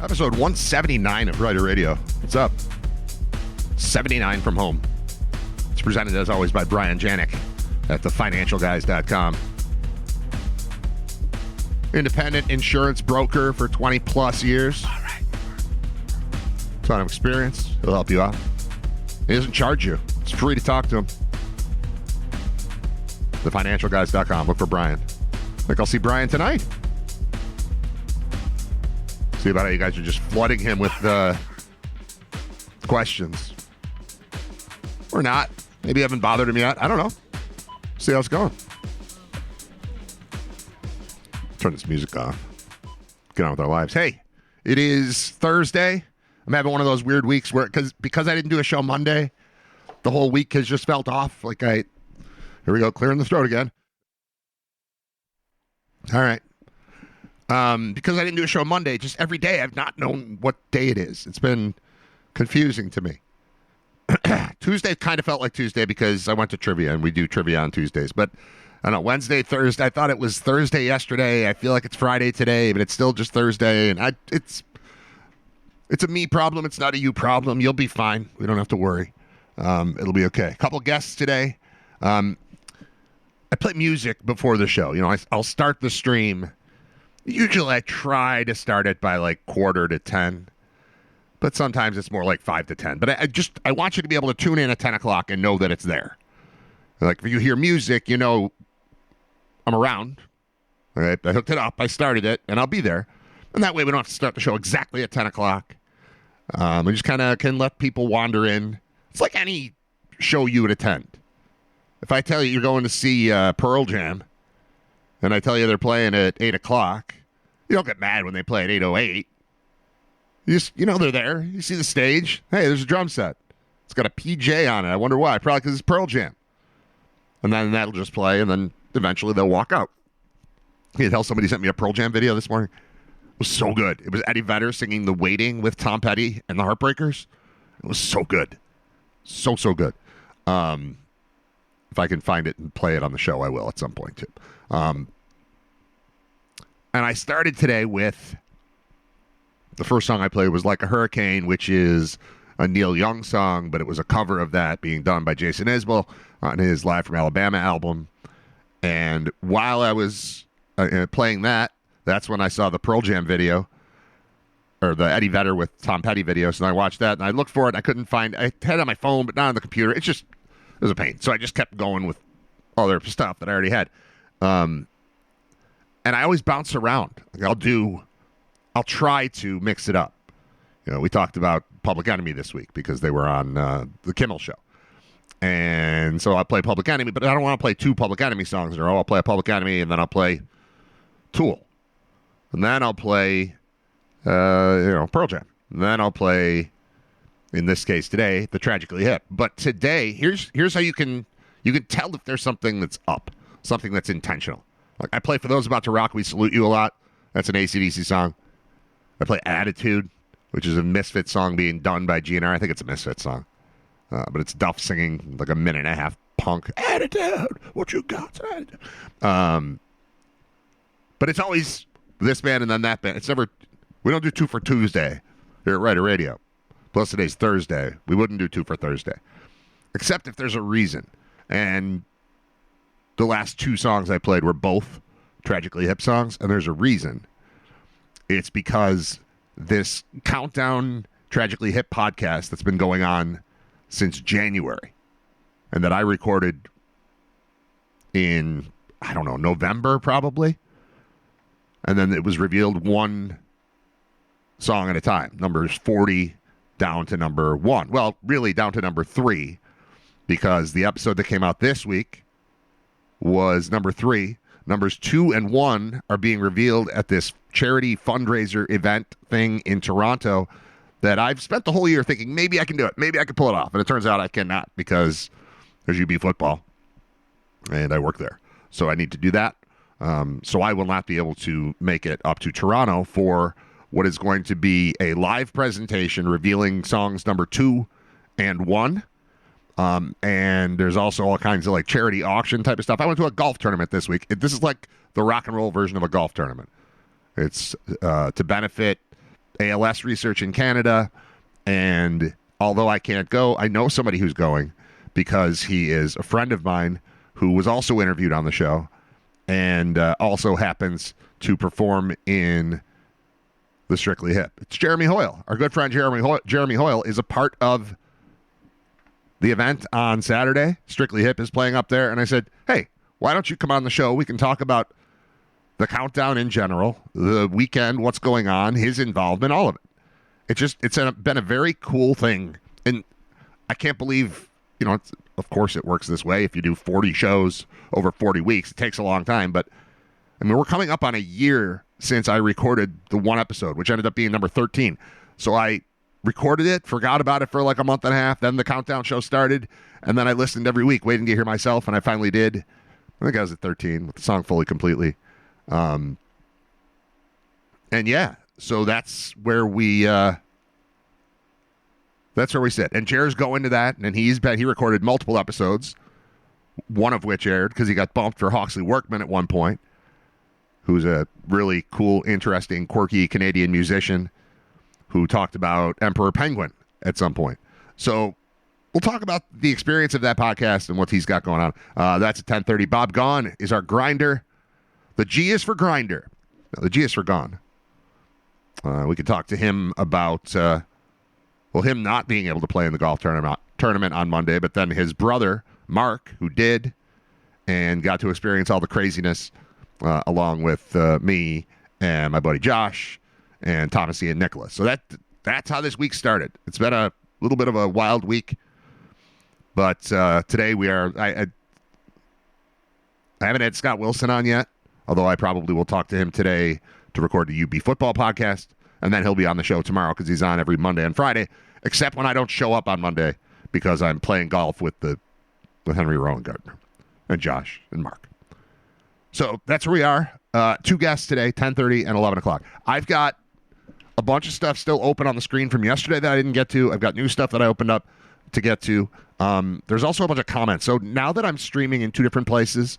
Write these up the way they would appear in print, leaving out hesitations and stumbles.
Episode 179 of Writer Radio. What's up? 79 from home. It's presented, as always, by Brian Janik at thefinancialguys.com. Independent insurance broker for 20-plus years. All right. Ton of experience. He'll help you out. He doesn't charge you. It's free to talk to him. Thefinancialguys.com. Look for Brian. I think I'll see Brian tonight. See about how you guys are just flooding him with questions. Or not. Maybe you haven't bothered him yet. I don't know. See how it's going. Turn this music off. Get on with our lives. Hey, it is Thursday. I'm having one of those weird weeks where, because I didn't do a show Monday, the whole week has just felt off. Here we go, clearing the throat again. All right. Because I didn't do a show Monday, just every day I've not known what day it is. It's been confusing to me. Tuesday kind of felt like Tuesday because I went to trivia, and we do trivia on Tuesdays. But I don't know, Wednesday, Thursday, I thought it was Thursday yesterday. I feel like it's Friday today, but it's still just Thursday. And it's a me problem. It's not a you problem. You'll be fine. We don't have to worry. It'll be okay. A couple guests today. I play music before the show. You know, I'll start the stream. Usually I try to start it by 9:45, but sometimes it's more like 5 to 10. But I want you to be able to tune in at 10 o'clock and know that it's there. If you hear music, you know I'm around. All right, I hooked it up, I started it, and I'll be there. And that way we don't have to start the show exactly at 10 o'clock. We just kind of can let people wander in. It's like any show you would attend. If I tell you you're going to see Pearl Jam, and I tell you they're playing at 8 o'clock, you don't get mad when they play at 8:08. You know they're there. You see the stage. Hey, there's a drum set. It's got a PJ on it. I wonder why. Probably because it's Pearl Jam. And then that'll just play, and then eventually they'll walk out. Can you tell somebody sent me a Pearl Jam video this morning? It was so good. It was Eddie Vedder singing The Waiting with Tom Petty and the Heartbreakers. It was so good. So good. If I can find it and play it on the show, I will at some point, too. And I started today with the first song I played was Like a Hurricane, which is a Neil Young song, but it was a cover of that being done by Jason Isbell on his Live from Alabama album. And while I was playing that, that's when I saw the Pearl Jam video, or the Eddie Vedder with Tom Petty video. So I watched that, and I looked for it, and I couldn't find it. I had it on my phone, but not on the computer. It was a pain. So I just kept going with other stuff that I already had. And I always bounce around. I'll try to mix it up. You know, we talked about Public Enemy this week because they were on the Kimmel Show. And so I'll play Public Enemy, but I don't want to play two Public Enemy songs in a row. I'll play a Public Enemy, and then I'll play Tool. And then I'll play, Pearl Jam. And then I'll play, in this case today, the Tragically Hip. But today, here's how you can tell if there's something that's up, something that's intentional. Like I play For Those About to Rock, We Salute You a lot. That's an AC/DC song. I play Attitude, which is a Misfit song being done by GNR. I think it's a Misfit song. But it's Duff singing like a minute and a half punk. Attitude, what you got? Attitude. But it's always this band and then that band. It's never, we don't do two for Tuesday here at Writer Radio. Plus today's Thursday. We wouldn't do two for Thursday. Except if there's a reason. And the last two songs I played were both Tragically Hip songs, and there's a reason. It's because this Countdown Tragically Hip podcast that's been going on since January, and that I recorded in, November probably, and then it was revealed one song at a time, numbers 40 down to number 1. Well, really down to number 3, because the episode that came out this week was number 3. Numbers 2 and 1 are being revealed at this charity fundraiser event thing in Toronto that I've spent the whole year thinking, maybe I can do it. Maybe I can pull it off. And it turns out I cannot because there's UB football and I work there. So I need to do that. So I will not be able to make it up to Toronto for what is going to be a live presentation revealing songs number 2 and 1. And there's also all kinds of like charity auction type of stuff. I went to a golf tournament this week. This is like the rock and roll version of a golf tournament. It's to benefit ALS research in Canada. And although I can't go, I know somebody who's going because he is a friend of mine who was also interviewed on the show and also happens to perform in the Strictly Hip. It's Jeremy Hoyle. Our good friend Jeremy Hoyle is a part of the event on Saturday. Strictly Hip is playing up there. And I said, hey, why don't you come on the show? We can talk about the countdown in general, the weekend, what's going on, his involvement, all of it. It's been a very cool thing. And I can't believe, of course it works this way. If you do 40 shows over 40 weeks, it takes a long time. But, I mean, we're coming up on a year since I recorded the one episode, which ended up being number 13. So I recorded it, forgot about it for like a month and a half. Then the countdown show started. And then I listened every week, waiting to hear myself. And I finally did. I think I was at 13 with the song fully, completely. And yeah, so that's where we sit. And Jer's going to that, and he recorded multiple episodes, one of which aired because he got bumped for Hawksley Workman at one point, who's a really cool, interesting, quirky Canadian musician who talked about Emperor Penguin at some point. So we'll talk about the experience of that podcast and what he's got going on. That's at 10:30. Bob Gaughan is our grinder. The G is for grinder. No, the G is for gone. We could talk to him about him not being able to play in the golf tournament on Monday, but then his brother, Mark, who did and got to experience all the craziness along with me and my buddy Josh and Thomas and Nicholas. So that's how this week started. It's been a little bit of a wild week, but today we are... I haven't had Scott Wilson on yet, although I probably will talk to him today to record the UB football podcast, and then he'll be on the show tomorrow because he's on every Monday and Friday, except when I don't show up on Monday because I'm playing golf with Henry Rowan Gardner and Josh and Mark. So that's where we are. 2 guests today, 10:30 and 11 o'clock. I've got a bunch of stuff still open on the screen from yesterday that I didn't get to. I've got new stuff that I opened up to get to. There's also a bunch of comments. So now that I'm streaming in 2 different places,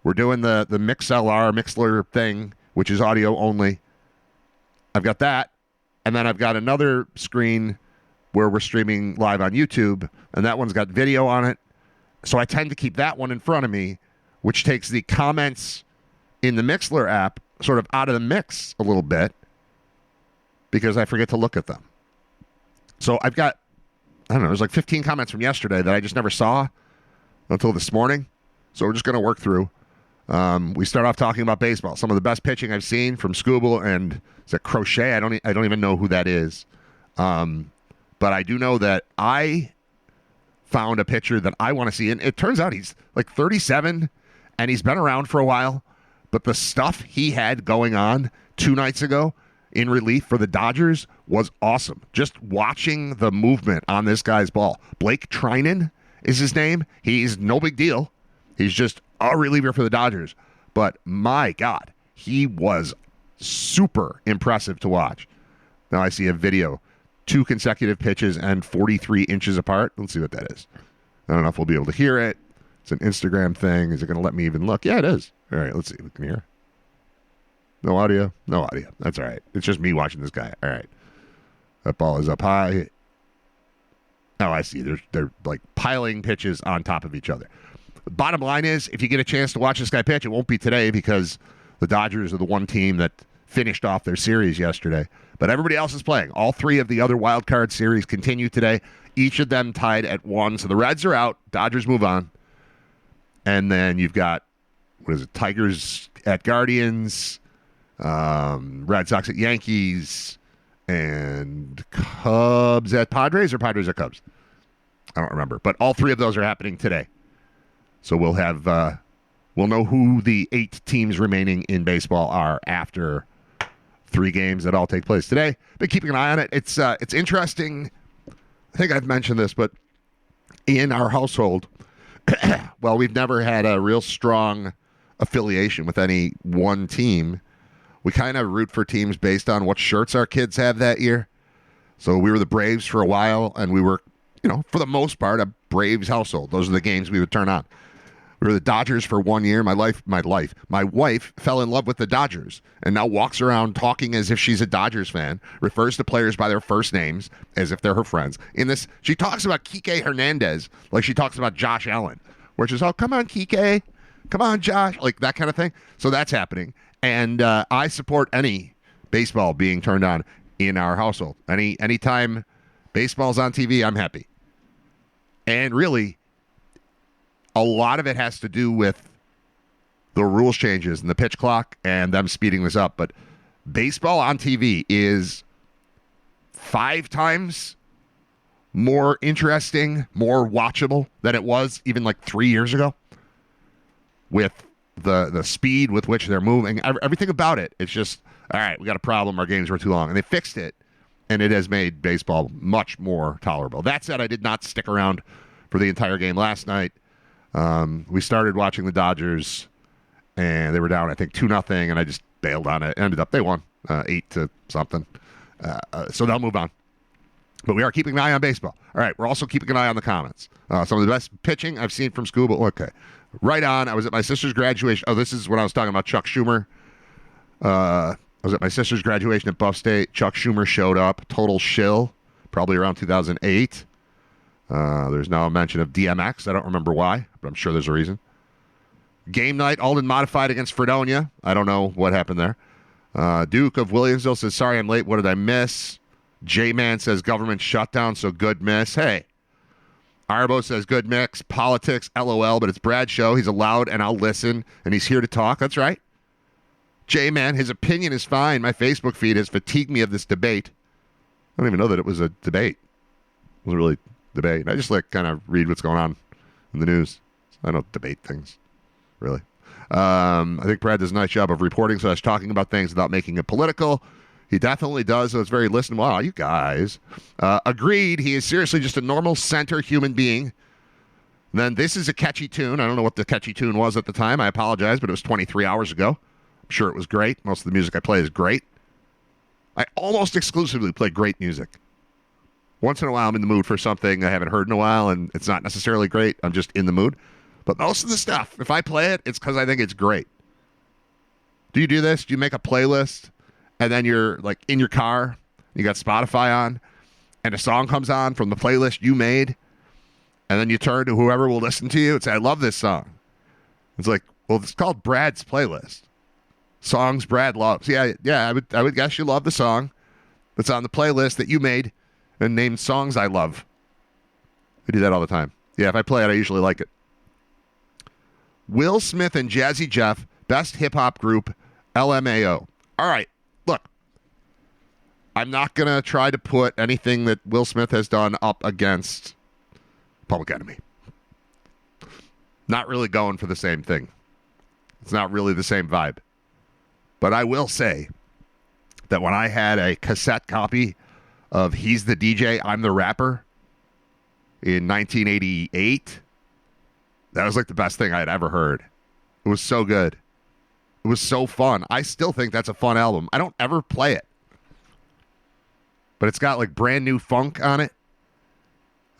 we're doing the Mixlr thing, which is audio only. I've got that. And then I've got another screen where we're streaming live on YouTube, and that one's got video on it. So I tend to keep that one in front of me, which takes the comments in the Mixlr app sort of out of the mix a little bit because I forget to look at them. So I've got, there's like 15 comments from yesterday that I just never saw until this morning. So we're just going to work through. We start off talking about baseball. Some of the best pitching I've seen from Scooble and is it Crochet? I don't even know who that is. But I do know that I found a pitcher that I want to see. And it turns out he's like 37 and he's been around for a while. But the stuff he had going on 2 nights ago in relief for the Dodgers was awesome. Just watching the movement on this guy's ball. Blake Trinan is his name. He's no big deal. He's just a reliever for the Dodgers. But my God, he was super impressive to watch. Now I see a video. 2 consecutive pitches and 43 inches apart. Let's see what that is. I don't know if we'll be able to hear it. It's an Instagram thing. Is it going to let me even look? Yeah, it is. All right, let's see if we can hear. No audio? No audio. That's all right. It's just me watching this guy. All right. That ball is up high. Oh, I see. They're like piling pitches on top of each other. The bottom line is, if you get a chance to watch this guy pitch, it won't be today because the Dodgers are the one team that finished off their series yesterday. But everybody else is playing. All 3 of the other wild card series continue today. Each of them tied at 1. So the Reds are out. Dodgers move on. And then you've got, Tigers at Guardians, Red Sox at Yankees, and Cubs at Padres, or Padres at Cubs? I don't remember. But all 3 of those are happening today. So we'll have we'll know who the 8 teams remaining in baseball are after 3 games that all take place today. Been keeping an eye on it. It's interesting. I think I've mentioned this, but in our household, well, we've never had a real strong affiliation with any one team. We kind of root for teams based on what shirts our kids have that year. So we were the Braves for a while, and we were, for the most part, a Braves household. Those are the games we would turn on. We were the Dodgers for 1 year. My wife fell in love with the Dodgers and now walks around talking as if she's a Dodgers fan, refers to players by their first names as if they're her friends. She talks about Kike Hernandez like she talks about Josh Allen, which is, oh, come on, Kike. Come on, Josh. Like that kind of thing. So that's happening. And I support any baseball being turned on in our household. Anytime baseball's on TV, I'm happy. And really, a lot of it has to do with the rules changes and the pitch clock and them speeding this up. But baseball on TV is 5 times more interesting, more watchable than it was even like 3 years ago. With the speed with which they're moving, everything about it, it's just, all right, we got a problem. Our games were too long. And they fixed it, and it has made baseball much more tolerable. That said, I did not stick around for the entire game last night. We started watching the Dodgers, and they were down, I think, 2-0, and I just bailed on it. They won 8-something. So they'll move on. But we are keeping an eye on baseball. All right, we're also keeping an eye on the comments. Some of the best pitching I've seen from Scuba. Okay. Right on. I was at my sister's graduation. Oh, this is when I was talking about Chuck Schumer. I was at my sister's graduation at Buff State. Chuck Schumer showed up. Total shill. Probably around 2008. There's now a mention of DMX. I don't remember why, but I'm sure there's a reason. Game night, Alden modified against Fredonia. I don't know what happened there. Duke of Williamsville says, sorry I'm late. What did I miss? J-Man says, government shutdown, so good miss. Hey. Arbo says, good mix. Politics, LOL, but it's Brad's show. He's allowed, and I'll listen, and he's here to talk. That's right. J-Man, his opinion is fine. My Facebook feed has fatigued me of this debate. I don't even know that it was a debate. It wasn't really a debate. I just kind of read what's going on in the news. I don't debate things, really. I think Brad does a nice job of reporting / talking about things without making it political. He definitely does, so it's very listenable. Wow, you guys. Agreed, he is seriously just a normal center human being. Then this is a catchy tune. I don't know what the catchy tune was at the time. I apologize, but it was 23 hours ago. I'm sure it was great. Most of the music I play is great. I almost exclusively play great music. Once in a while, I'm in the mood for something I haven't heard in a while, and it's not necessarily great. I'm just in the mood. But most of the stuff, if I play it, it's because I think it's great. Do you do this? Do you make a playlist? And then you're like in your car, you got Spotify on, and a song comes on from the playlist you made, and then you turn to whoever will listen to you and say, I love this song. It's like, well, it's called Brad's playlist. Songs Brad loves. Yeah, I would guess you love the song that's on the playlist that you made and named songs I love. I do that all the time. Yeah, if I play it, I usually like it. Will Smith and Jazzy Jeff, best hip-hop group, LMAO. All right. Look, I'm not going to try to put anything that Will Smith has done up against Public Enemy. Not really going for the same thing. It's not really the same vibe. But I will say that when I had a cassette copy of He's the DJ, I'm the Rapper in 1988, that was like the best thing I had ever heard. It was so good. It was so fun. I still think that's a fun album. I don't ever play it. But it's got like brand new funk on it.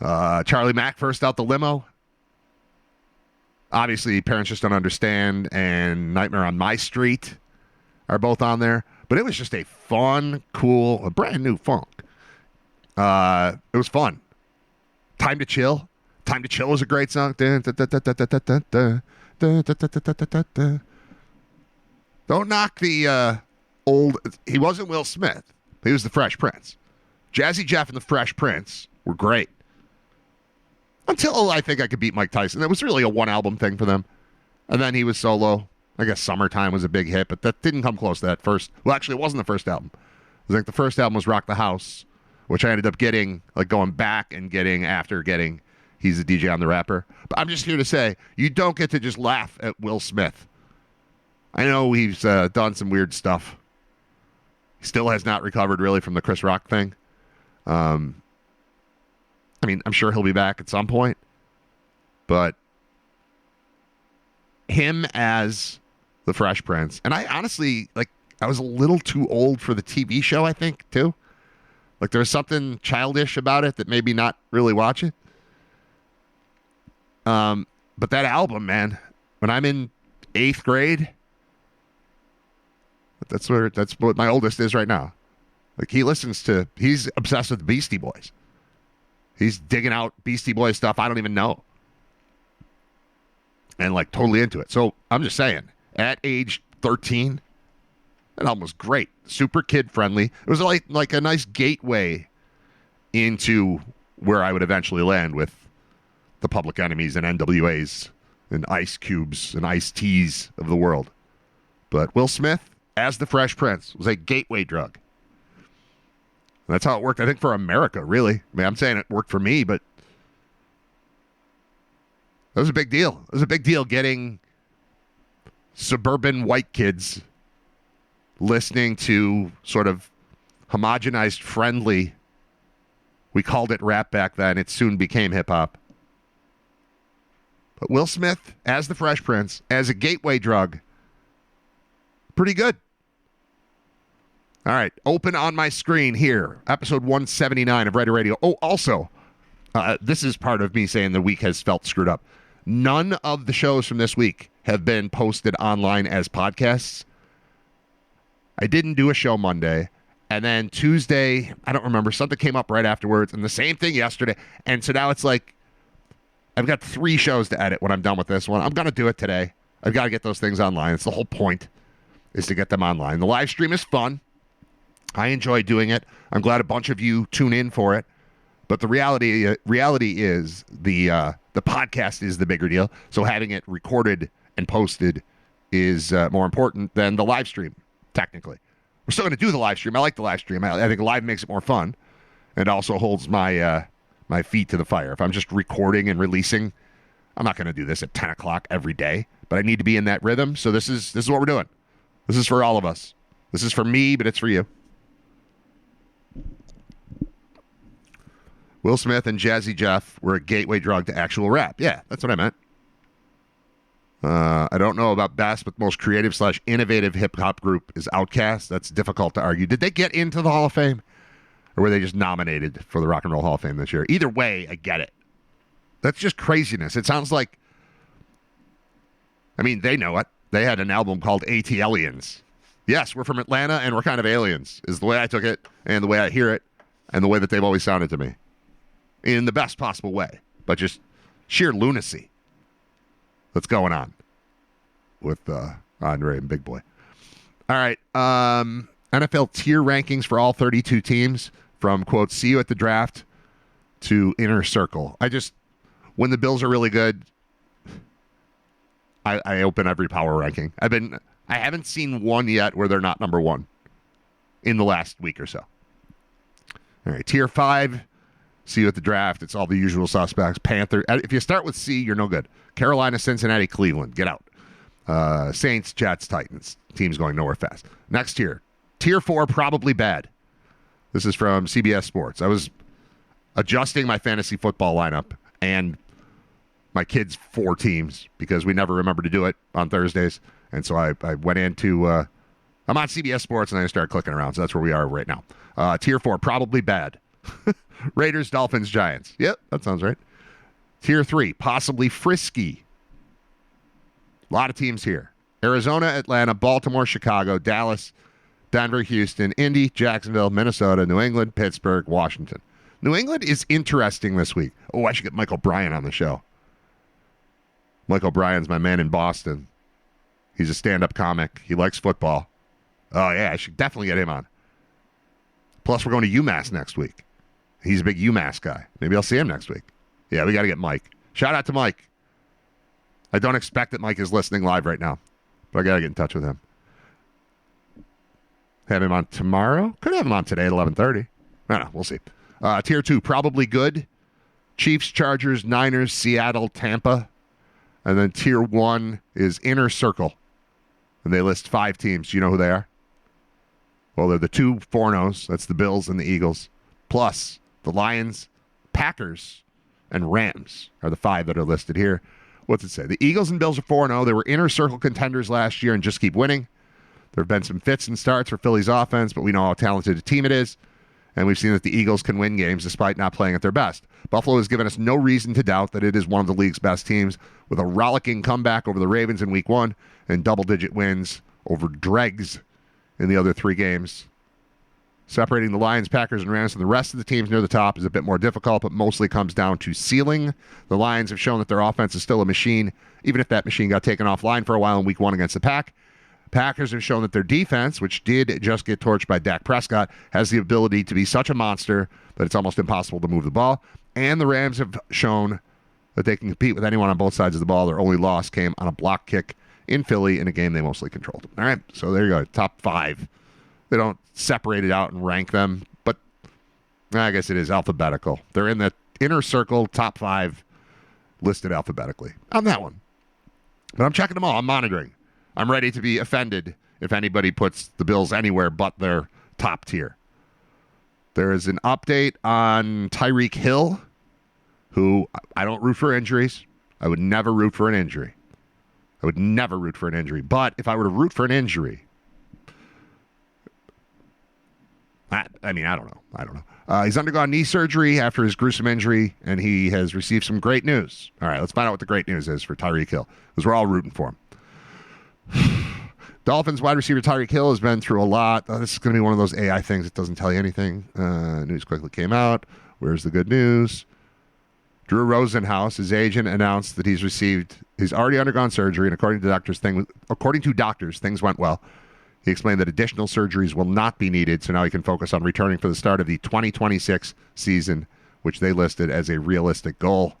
Charlie Mack first out the limo. Obviously, Parents Just Don't Understand and Nightmare on My Street are both on there. But it was just a fun, cool, a brand new funk. It was fun. Time to Chill. Time to Chill was a great song. Don't knock the old... He wasn't Will Smith. He was the Fresh Prince. Jazzy Jeff and the Fresh Prince were great. Until I think I could beat Mike Tyson. That was really a one-album thing for them. And then he was solo. I guess Summertime was a big hit, but that didn't come close to that first... Well, actually, it wasn't the first album. I think the first album was Rock the House, which I ended up getting, like going back and getting after getting He's the DJ, I'm the Rapper. But I'm just here to say, you don't get to just laugh at Will Smith. I know he's done some weird stuff. He still has not recovered really from the Chris Rock thing. I mean, I'm sure he'll be back at some point. But him as the Fresh Prince. And I honestly, I was a little too old for the TV show, I think, too. Like, there was something childish about it that made me not really watch it. But that album, man, when I'm in 8th grade, that's what my oldest is right now. Like, he's obsessed with Beastie Boys. He's digging out Beastie Boys stuff I don't even know. And, like, totally into it. So, I'm just saying, at age 13, that album was great. Super kid-friendly. It was like a nice gateway into where I would eventually land with the Public Enemies and NWAs and Ice Cubes and Ice Teas of the world. But Will Smith, as the Fresh Prince, was a gateway drug. And that's how it worked, I think, for America, really. I mean, I'm saying it worked for me, but that was a big deal. It was a big deal getting suburban white kids listening to sort of homogenized, friendly, we called it rap back then. It soon became hip-hop. But Will Smith, as the Fresh Prince, as a gateway drug, pretty good. All right, open on my screen here, episode 179 of Writer Radio. Oh, also, this is part of me saying the week has felt screwed up. None of the shows from this week have been posted online as podcasts. I didn't do a show Monday, and then Tuesday, I don't remember, something came up right afterwards, and the same thing yesterday. And so now it's like, I've got 3 shows to edit when I'm done with this one. I'm going to do it today. I've got to get those things online. It's the whole point, is to get them online. The live stream is fun. I enjoy doing it. I'm glad a bunch of you tune in for it. But the reality is the podcast is the bigger deal. So having it recorded and posted is more important than the live stream, technically. We're still going to do the live stream. I like the live stream. I think live makes it more fun, and also holds my my feet to the fire. If I'm just recording and releasing, I'm not going to do this at 10 o'clock every day. But I need to be in that rhythm. So this is what we're doing. This is for all of us. This is for me, but it's for you. Will Smith and Jazzy Jeff were a gateway drug to actual rap. Yeah, that's what I meant. I don't know about best, but most creative / innovative hip-hop group is Outkast. That's difficult to argue. Did they get into the Hall of Fame? Or were they just nominated for the Rock and Roll Hall of Fame this year? Either way, I get it. That's just craziness. It sounds like, I mean, they know it. They had an album called AT-Aliens. Yes, we're from Atlanta, and we're kind of aliens, is the way I took it, and the way I hear it, and the way that they've always sounded to me. In the best possible way, but just sheer lunacy that's going on with Andre and Big Boy. All right, NFL tier rankings for all 32 teams, from, quote, see you at the draft to inner circle. When the Bills are really good, I open every power ranking. I haven't seen one yet where they're not number 1 in the last week or so. All right, tier 5, see you at the draft. It's all the usual suspects. Panther. If you start with C, you're no good. Carolina, Cincinnati, Cleveland. Get out. Saints, Jets, Titans. Teams going nowhere fast. Next tier. Tier 4, probably bad. This is from CBS Sports. I was adjusting my fantasy football lineup and my kids' 4 teams because we never remember to do it on Thursdays. And so I went into, I'm on CBS Sports, and I started clicking around. So that's where we are right now. Tier 4, probably bad. Raiders, Dolphins, Giants. Yep, that sounds right. Tier 3, possibly frisky. A lot of teams here. Arizona, Atlanta, Baltimore, Chicago, Dallas, Denver, Houston, Indy, Jacksonville, Minnesota, New England, Pittsburgh, Washington. New England is interesting this week. Oh, I should get Michael Bryan on the show. Michael Bryan's my man in Boston. He's a stand-up comic. He likes football. Oh, yeah, I should definitely get him on. Plus, we're going to UMass next week. He's a big UMass guy. Maybe I'll see him next week. Yeah, we got to get Mike. Shout out to Mike. I don't expect that Mike is listening live right now, but I got to get in touch with him. Have him on tomorrow? Could have him on today at 11:30. I don't know. We'll see. Tier 2, probably good. Chiefs, Chargers, Niners, Seattle, Tampa. And then Tier 1 is Inner Circle. And they list 5 teams. Do you know who they are? Well, they're the 2 4-0s. That's the Bills and the Eagles. Plus the Lions, Packers, and Rams are the 5 that are listed here. What's it say? The Eagles and Bills are 4-0. They were Inner Circle contenders last year and just keep winning. There have been some fits and starts for Philly's offense, but we know how talented a team it is. And we've seen that the Eagles can win games despite not playing at their best. Buffalo has given us no reason to doubt that it is one of the league's best teams, with a rollicking comeback over the Ravens in Week 1 and double-digit wins over dregs in the other 3 games. Separating the Lions, Packers, and Rams from the rest of the teams near the top is a bit more difficult, but mostly comes down to ceiling. The Lions have shown that their offense is still a machine, even if that machine got taken offline for a while in Week 1 against the Packers have shown that their defense, which did just get torched by Dak Prescott, has the ability to be such a monster that it's almost impossible to move the ball. And the Rams have shown that they can compete with anyone on both sides of the ball. Their only loss came on a block kick in Philly in a game they mostly controlled. All right, so there you go, top 5. They don't separate it out and rank them, but I guess it is alphabetical. They're in the inner circle, top 5, listed alphabetically on that one. But I'm checking them all. I'm monitoring. I'm ready to be offended if anybody puts the Bills anywhere but their top tier. There is an update on Tyreek Hill, who I don't root for injuries. I would never root for an injury. But if I were to root for an injury, I don't know. He's undergone knee surgery after his gruesome injury, and he has received some great news. All right, let's find out what the great news is for Tyreek Hill, because we're all rooting for him. Dolphins wide receiver Tyreek Hill has been through a lot. This is going to be one of those AI things that doesn't tell you anything. News quickly came out. Where's the good news? Drew Rosenhaus, his agent, announced that he's already undergone surgery, and according to doctors, things went well. He explained that additional surgeries will not be needed, so now he can focus on returning for the start of the 2026 season, which they listed as a realistic goal.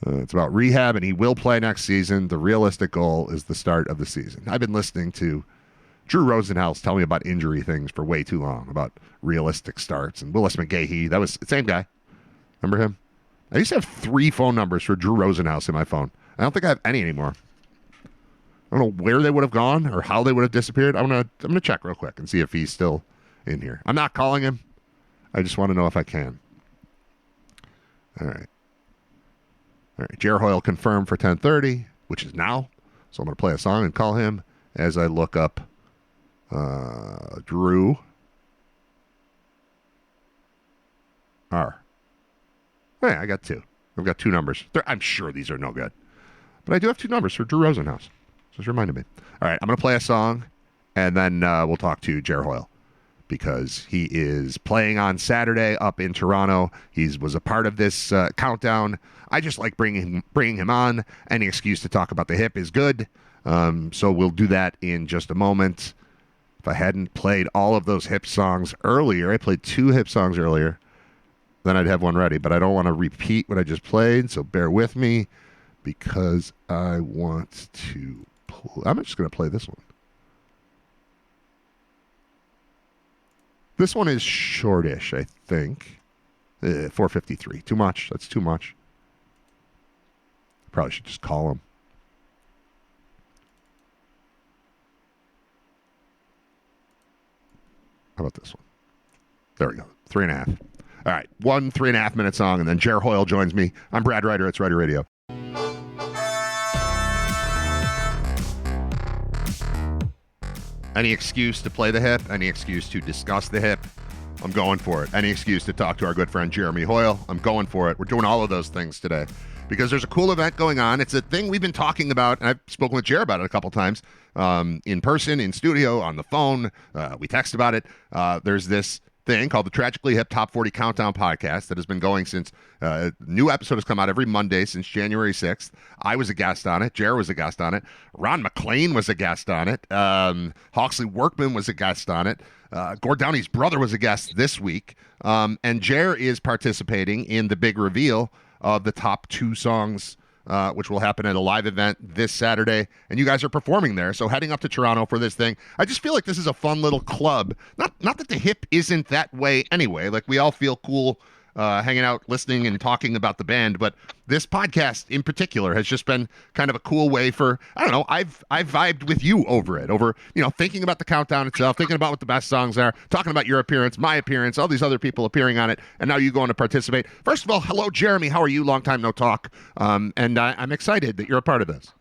It's about rehab, and he will play next season. The realistic goal is the start of the season. I've been listening to Drew Rosenhaus tell me about injury things for way too long, about realistic starts. And Willis McGahee, that was the same guy. Remember him? I used to have 3 phone numbers for Drew Rosenhaus in my phone. I don't think I have any anymore. I don't know where they would have gone or how they would have disappeared. I'm gonna check real quick and see if he's still in here. I'm not calling him. I just want to know if I can. All right. Jer Hoyle confirmed for 10:30, which is now. So I'm going to play a song and call him as I look up Drew R. Hey, I got 2. I've got 2 numbers. I'm sure these are no good. But I do have 2 numbers for Drew Rosenhaus. Just reminded me. All right, I'm going to play a song, and then we'll talk to Jer Hoyle, because he is playing on Saturday up in Toronto. He was a part of this countdown. I just like bringing him on. Any excuse to talk about the hip is good. So we'll do that in just a moment. If I hadn't played all of those hip songs earlier, I played 2 hip songs earlier, then I'd have one ready. But I don't want to repeat what I just played, so bear with me, because I want to I'm just going to play this one. This one is shortish, I think. 4:53. Too much. That's too much. Probably should just call him. How about this one? There we go. 3.5. All right. 1 3.5 minute song, and then Jer Hoyle joins me. I'm Brad Ryder. It's Ryder Radio. Any excuse to play the hip, any excuse to discuss the hip, I'm going for it. Any excuse to talk to our good friend Jeremy Hoyle, I'm going for it. We're doing all of those things today because there's a cool event going on. It's a thing we've been talking about, and I've spoken with Jer about it a couple times, in person, in studio, on the phone. We text about it. There's this thing called the Tragically Hip Top 40 Countdown podcast that has been going since new episode has come out every Monday since January 6th. I was a guest on it. Jer was a guest on it. Ron McClain was a guest on it. Hawksley Workman was a guest on it. Gord Downey's brother was a guest this week. And Jer is participating in the big reveal of the top 2 songs, which will happen at a live event this Saturday. And you guys are performing there. So heading up to Toronto for this thing. I just feel like this is a fun little club. Not that the hip isn't that way anyway. Like, we all feel cool hanging out, listening, and talking about the band. But this podcast in particular has just been kind of a cool way for, I don't know, I've vibed with you over it, thinking about the countdown itself, thinking about what the best songs are, talking about your appearance, my appearance, all these other people appearing on it, and now you going to participate. First of all, hello, Jeremy. How are you? Long time no talk. And I'm excited that you're a part of this.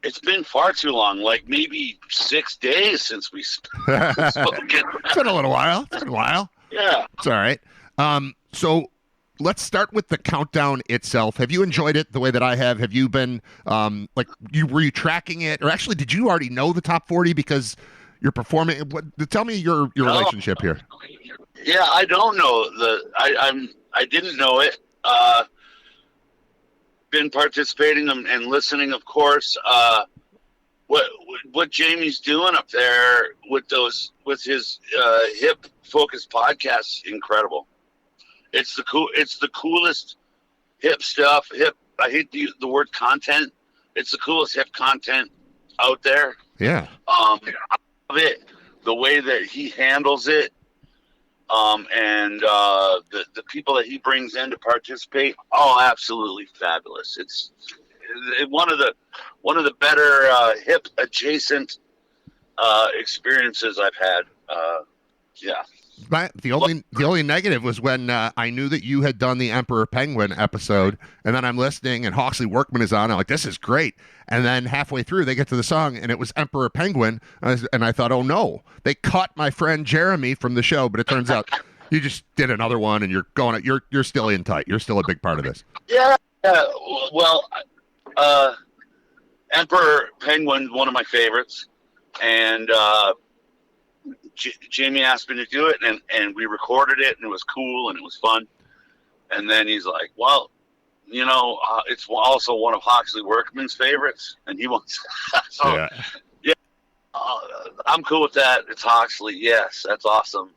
It's been far too long, like maybe 6 days since we spoke. It's been a little while. It's been a while. Yeah. It's all right. So let's start with the countdown itself. Have you enjoyed it the way that I have? Have you been were you tracking it, or actually did you already know the top 40 because you're performing? Tell me your relationship here. Yeah, I don't know I didn't know it. Been participating and listening, of course. What Jamie's doing up there with his hip focused podcasts, incredible. It's the coolest hip stuff. Hip. I hate to use the word content. It's the coolest hip content out there. Yeah. I love it. The way that he handles it. And the people that he brings in to participate, absolutely fabulous. It's one of the better hip adjacent experiences I've had. Yeah. The only negative was when I knew that you had done the Emperor Penguin episode, and then I'm listening, and Hawksley Workman is on. I'm like, this is great. And then halfway through, they get to the song, and it was Emperor Penguin, and I thought, oh no, they cut my friend Jeremy from the show. But it turns out you just did another one, and you're still in tight. You're still a big part of this. Yeah. Well, Emperor Penguin, one of my favorites, and Jamie asked me to do it, and we recorded it, and it was cool, and it was fun. And then he's like, well, it's also one of Hawksley Workman's favorites, and he wants so yeah, I'm cool with that. It's Hawksley. Yes, that's awesome.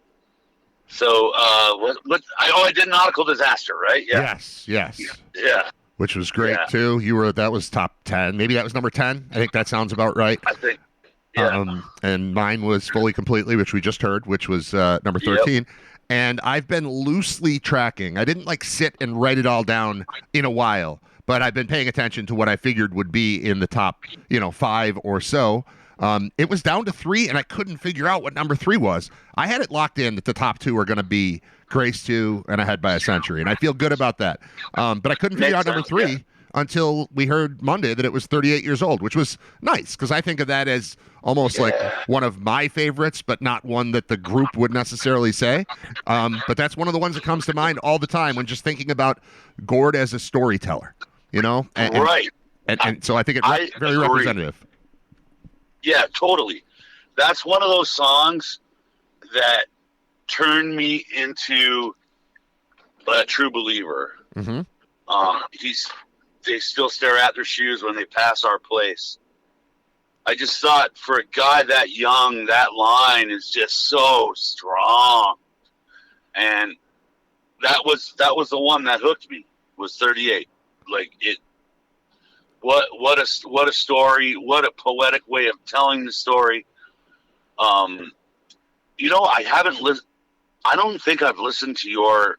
So I did an Nautical Disaster, right? Yeah. Yes. Yeah. Which was great too. That was top 10. Maybe that was number 10. I think that sounds about right. I think. Yeah. And mine was Fully Completely, which we just heard, which was number 13. Yep. And I've been loosely tracking. I didn't sit and write it all down in a while, but I've been paying attention to what I figured would be in the top, 5 or so. It was down to 3, and I couldn't figure out what number 3 was. I had it locked in that the top 2 are going to be Grace 2 and Ahead by a Century, and I feel good about that. But I couldn't figure out number 3 until we heard Monday that it was 38 years old, which was nice, because I think of that as almost like one of my favorites, but not one that the group would necessarily say. But that's one of the ones that comes to mind all the time when just thinking about Gord as a storyteller, right. And so I think it's very representative. Yeah, totally. That's one of those songs that turned me into a true believer. Mm-hmm. They still stare at their shoes when they pass our place. I just thought, for a guy that young, that line is just so strong. And that was the one that hooked me, was 38. Like, it, what a story, what a poetic way of telling the story. I don't think I've listened to your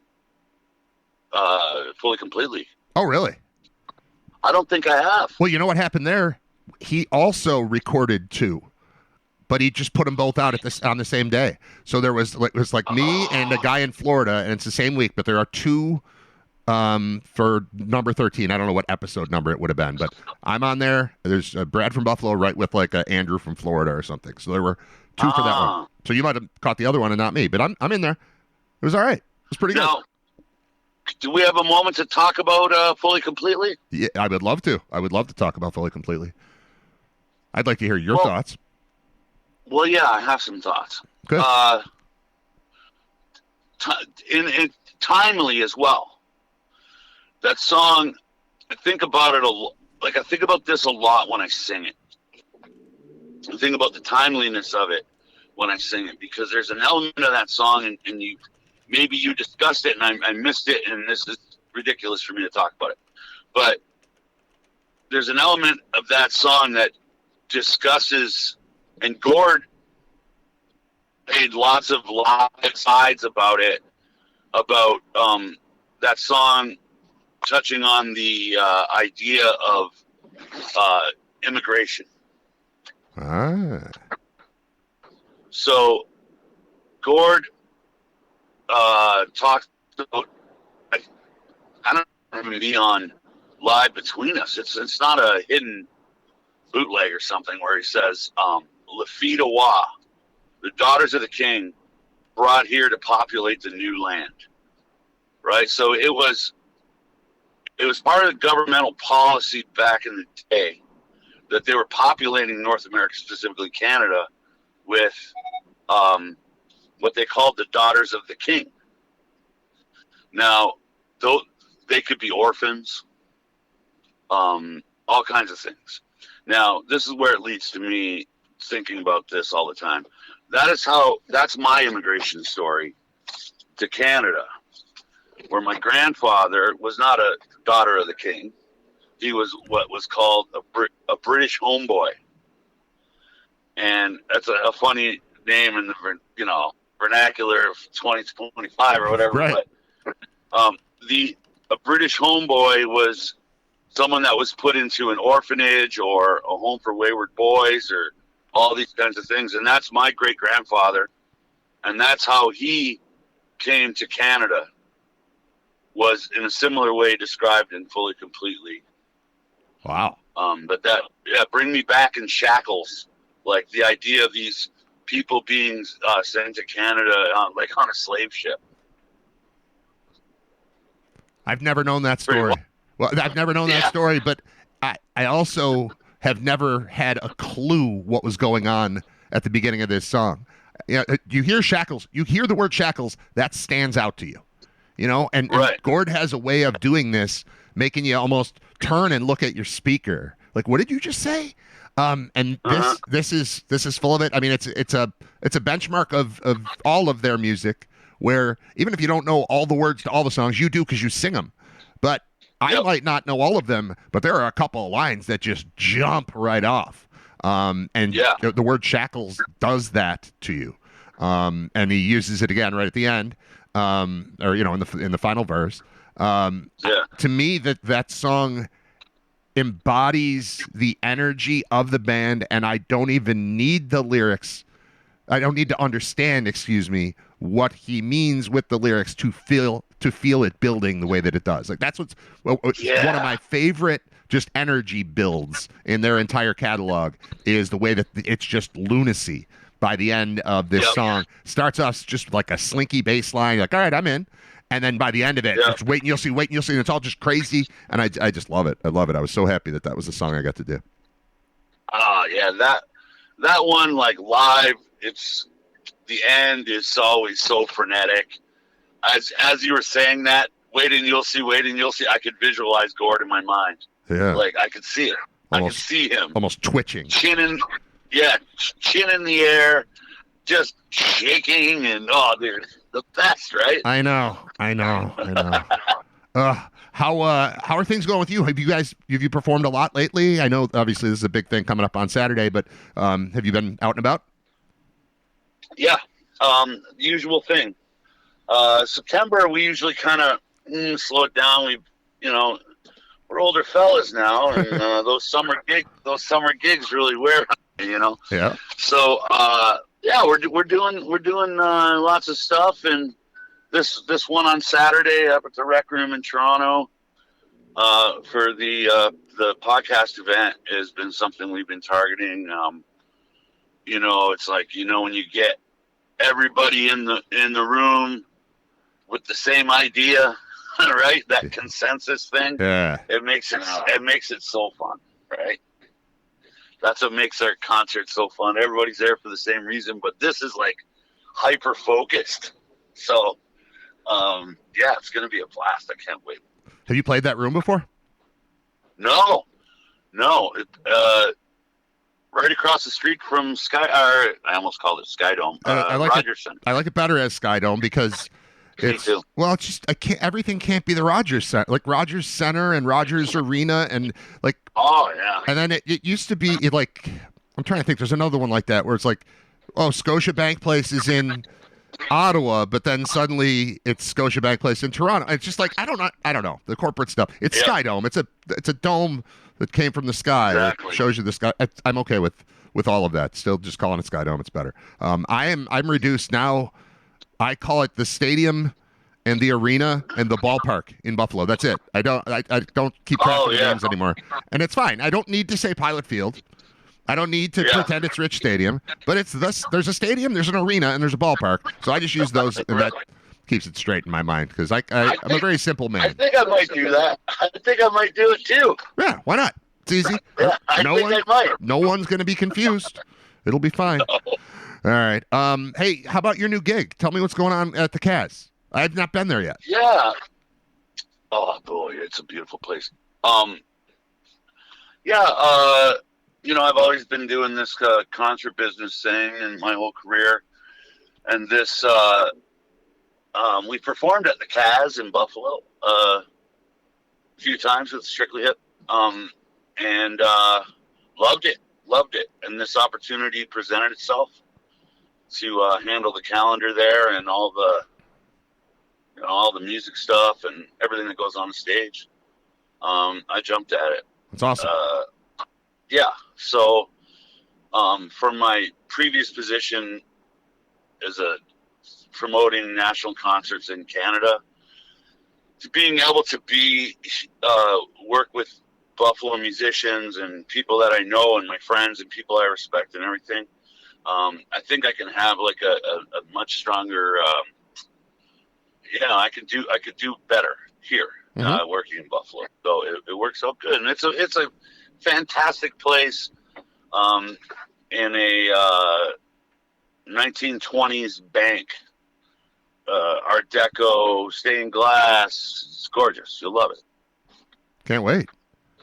Fully Completely. Oh, really? I don't think I have. Well, you know what happened there? He also recorded 2, but he just put them both out on the same day. So it was like me and a guy in Florida, and it's the same week, but there are 2 for number 13. I don't know what episode number it would have been, but I'm on there. There's Brad from Buffalo right with Andrew from Florida or something. So there were 2 for that one. So you might have caught the other one and not me, but I'm in there. It was all right. It was pretty good. Do we have a moment to talk about Fully Completely? Yeah, I would love to. I would love to talk about Fully Completely. I'd like to hear your thoughts. Well, yeah, I have some thoughts. Good. Timely as well. That song, I think about it I think about this a lot when I sing it. I think about the timeliness of it when I sing it, because there's an element of that song, and maybe you discussed it and I missed it, and this is ridiculous for me to talk about it. But there's an element of that song that discusses, and Gord made lots of live sides about it, about that song touching on the idea of immigration. So Gord talks about, I don't even be on Live Between Us. It's not a hidden bootleg or something where he says, Lafita Wa, the daughters of the king, brought here to populate the new land. Right? So it was part of the governmental policy back in the day that they were populating North America, specifically Canada, with what they called the daughters of the king. Now, they could be orphans, all kinds of things. Now, this is where it leads to me thinking about this all the time. That's my immigration story to Canada, where my grandfather was not a daughter of the king. He was what was called a British homeboy. And that's a funny name in the, vernacular of 2025 or whatever. Right. But a British homeboy was someone that was put into an orphanage or a home for wayward boys or all these kinds of things. And that's my great-grandfather. And that's how he came to Canada, was in a similar way described in Fully Completely. Wow. But bring me back in shackles. Like the idea of these people being sent to Canada like on a slave ship. I've never known that story. Well, I've never known that story, but I also have never had a clue what was going on at the beginning of this song. You hear shackles, you hear the word shackles, that stands out to you. And Gord has a way of doing this, making you almost turn and look at your speaker. Like, what did you just say? And this is full of it. I mean, it's a benchmark of all of their music, where even if you don't know all the words to all the songs, you do because you sing them. But I might not know all of them, but there are a couple of lines that just jump right off. The word shackles does that to you. And he uses it again right at the end, in the final verse. To me, that song embodies the energy of the band, and I don't even need the lyrics. I don't need to understand, what he means with the lyrics to feel it building the way that it does. Like, that's what's one of my favorite just energy builds in their entire catalog, is the way that it's just lunacy by the end of this song. Starts off just like a slinky bass line, like, all right, I'm in. And then by the end of it, it's wait and you'll see. And it's all just crazy. And I just love it. I love it. I was so happy that was the song I got to do. That one, like, live, the end is always so frenetic. As you were saying that, wait and you'll see, I could visualize Gord in my mind. Yeah. Like, I could see it. I could see him. Almost twitching. Chin in the air, just shaking, and they're the best, right? I know. How are things going with you? Have you performed a lot lately? I know obviously this is a big thing coming up on Saturday, but have you been out and about? Yeah, usual thing. September we usually kind of slow it down. We're older fellas now, and those summer gigs really wear, Yeah. So we're doing lots of stuff, and this one on Saturday up at the Rec Room in Toronto for the podcast event has been something we've been targeting. It's like, when you get everybody in the room with the same idea, right? That consensus thing. Yeah. It makes it so fun, right? That's what makes our concert so fun. Everybody's there for the same reason, but this is like hyper focused. So, it's going to be a blast. I can't wait. Have you played that room before? No. Right across the street from I almost called it Sky Dome. Rogers Center. I like it better as Sky Dome because it's just everything can't be the Rogers Center, like Rogers Center and Rogers Arena, and like and then it used to be like, I'm trying to think. There's another one like that where it's like, Scotiabank Place is in Ottawa, but then suddenly it's Scotiabank Place in Toronto. It's just like I don't know the corporate stuff. It's Sky Dome. It's a dome that came from the sky. Exactly. It shows you the sky. I'm okay with all of that. Still, just calling it Sky Dome. It's better. I'm reduced now. I call it the stadium and the arena and the ballpark in Buffalo. That's it. I don't keep track of the games anymore, and it's fine. I don't need to say Pilot Field. I don't need to pretend it's Rich Stadium, but it's this. There's a stadium, there's an arena, and there's a ballpark. So I just use those, and that keeps it straight in my mind because I'm a very simple man. I think I might do that. I think I might do it too. Yeah, why not? It's easy. Yeah, I might. No one's going to be confused. It'll be fine. No. All right. Hey, how about your new gig? Tell me what's going on at the Cas. I've not been there yet. Yeah. Oh boy, it's a beautiful place. I've always been doing this concert business thing in my whole career, and this we performed at the Cas in Buffalo a few times with Strictly Hip, and loved it, and this opportunity presented itself to handle the calendar there and all the music stuff and everything that goes on the stage. I jumped at it. That's awesome. So from my previous position as promoting national concerts in Canada to being able to work with Buffalo musicians and people that I know and my friends and people I respect and everything, I think I can have like a much stronger. I could do better here working in Buffalo. So it works out good, and it's a fantastic place in a 1920s bank, Art Deco, stained glass. It's gorgeous. You'll love it. Can't wait.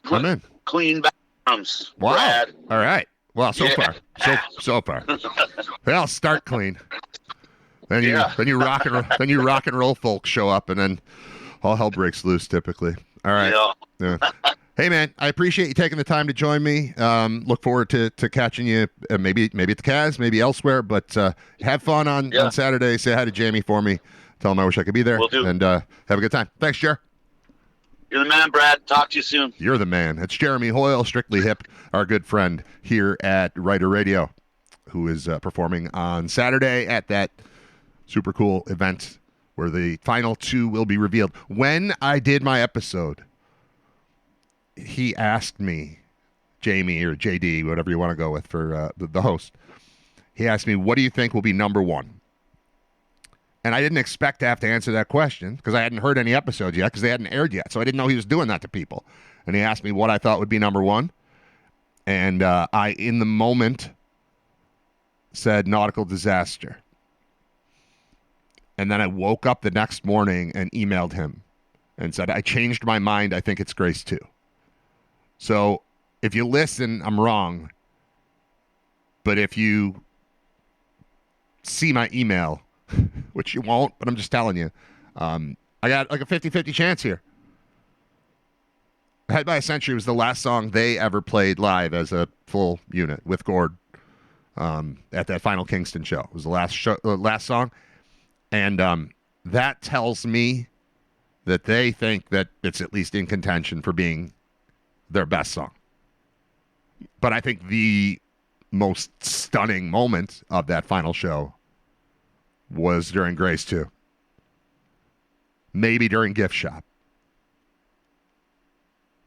I'm in. Clean bathrooms. Wow. Brad. All right. Well, so far. So far. Well, start clean. Then you rock and roll folks show up, and then all hell breaks loose typically. All right. Yeah. Hey man, I appreciate you taking the time to join me. Look forward to catching you maybe at the Cas, maybe elsewhere. But have fun on Saturday. Say hi to Jamie for me. Tell him I wish I could be there. Will do. And have a good time. Thanks, Jer. You're the man, Brad. Talk to you soon. You're the man. It's Jeremy Hoyle, Strictly Hip, our good friend here at Writer Radio, who is performing on Saturday at that super cool event where the final two will be revealed. When I did my episode, he asked me, Jamie or JD, whatever you want to go with for the host, he asked me, what do you think will be number one? And I didn't expect to have to answer that question because I hadn't heard any episodes yet because they hadn't aired yet. So I didn't know he was doing that to people. And he asked me what I thought would be number one. And I, in the moment, said nautical disaster. And then I woke up the next morning and emailed him and said, I changed my mind. I think it's Grace 2. So if you listen, I'm wrong. But if you see my email, which you won't, but I'm just telling you, I got like a 50-50 chance here. Head by a Century was the last song they ever played live as a full unit with Gord at that final Kingston show. It was the last song. And that tells me that they think that it's at least in contention for being their best song. But I think the most stunning moment of that final show was during Grace 2. Maybe during Gift Shop.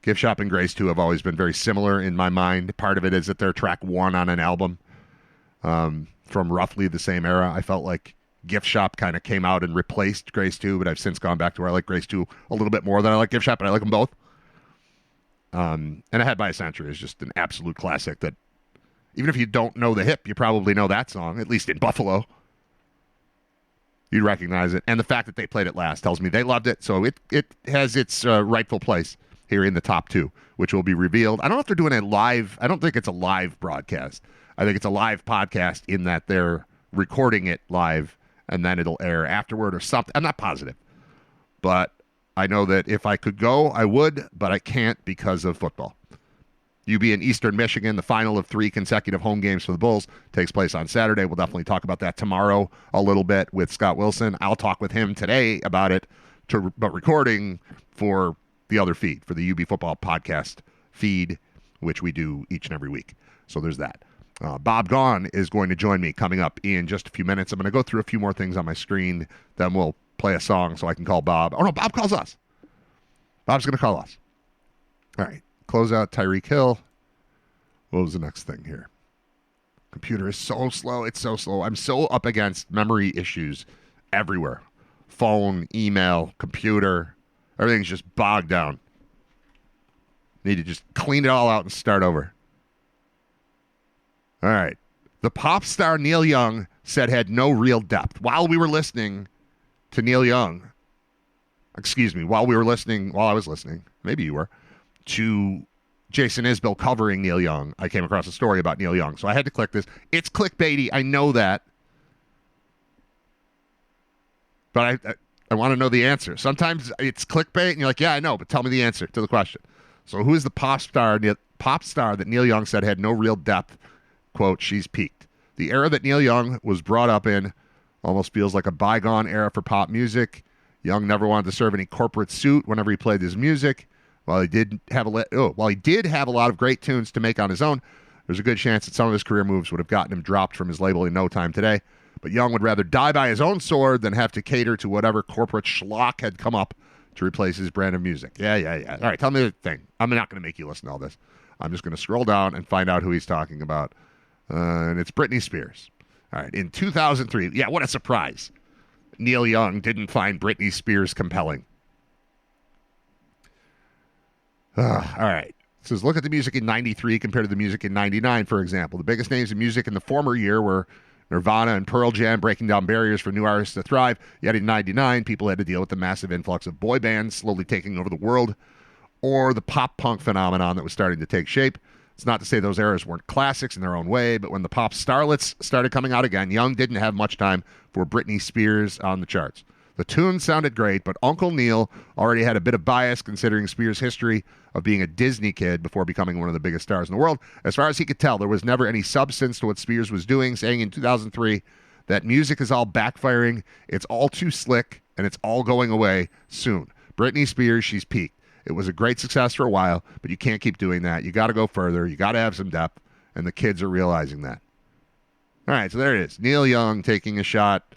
Gift Shop and Grace 2 have always been very similar in my mind. Part of it is that they're track one on an album from roughly the same era. I felt like Gift Shop kind of came out and replaced Grace 2, but I've since gone back to where I like Grace 2 a little bit more than I like Gift Shop, but I like them both. And Ahead by a Century is just an absolute classic that even if you don't know the Hip, you probably know that song, at least in Buffalo. You'd recognize it. And the fact that they played it last tells me they loved it. So it has its rightful place here in the top two, which will be revealed. I don't know if they're doing a live. I don't think it's a live broadcast. I think it's a live podcast in that they're recording it live and then it'll air afterward or something. I'm not positive. But I know that if I could go, I would, but I can't because of football. UB in Eastern Michigan, the final of 3 consecutive home games for the Bulls, takes place on Saturday. We'll definitely talk about that tomorrow a little bit with Scott Wilson. I'll talk with him today about it, but recording for the other feed, for the UB Football Podcast feed, which we do each and every week. So there's that. Bob Gaughan is going to join me coming up in just a few minutes. I'm going to go through a few more things on my screen. Then we'll play a song so I can call Bob. Oh, no, Bob calls us. Bob's going to call us. All right. Close out Tyreek Hill. What was the next thing here? Computer is so slow. It's so slow. I'm so up against memory issues everywhere. Phone, email, computer. Everything's just bogged down. Need to just clean it all out and start over. All right. The pop star Neil Young said had no real depth. While we were listening to Neil Young, while I was listening, maybe you were, to Jason Isbell covering Neil Young, I came across a story about Neil Young. So I had to click this. It's clickbaity. I know that. But I want to know the answer. Sometimes it's clickbait and you're like, yeah, I know, but tell me the answer to the question. So who is the pop star that Neil Young said had no real depth? Quote, she's peaked. The era that Neil Young was brought up in almost feels like a bygone era for pop music. Young never wanted to serve any corporate suit whenever he played his music. While he did have a lot of great tunes to make on his own, there's a good chance that some of his career moves would have gotten him dropped from his label in no time today. But Young would rather die by his own sword than have to cater to whatever corporate schlock had come up to replace his brand of music. Yeah. All right, tell me the thing. I'm not going to make you listen to all this. I'm just going to scroll down and find out who he's talking about. And it's Britney Spears. All right, in 2003. Yeah, what a surprise. Neil Young didn't find Britney Spears compelling. All right. It says, look at the music in 93 compared to the music in 99, for example. The biggest names in music in the former year were Nirvana and Pearl Jam, breaking down barriers for new artists to thrive. Yet in 99, people had to deal with the massive influx of boy bands slowly taking over the world, or the pop-punk phenomenon that was starting to take shape. It's not to say those eras weren't classics in their own way, but when the pop starlets started coming out again, Young didn't have much time for Britney Spears on the charts. The tunes sounded great, but Uncle Neil already had a bit of bias considering Spears' history of being a Disney kid before becoming one of the biggest stars in the world. As far as he could tell, there was never any substance to what Spears was doing, saying in 2003 that music is all backfiring, it's all too slick, and it's all going away soon. Britney Spears, she's peaked. It was a great success for a while, but you can't keep doing that. You got to go further. You got to have some depth, and the kids are realizing that. All right, so there it is. Neil Young taking a shot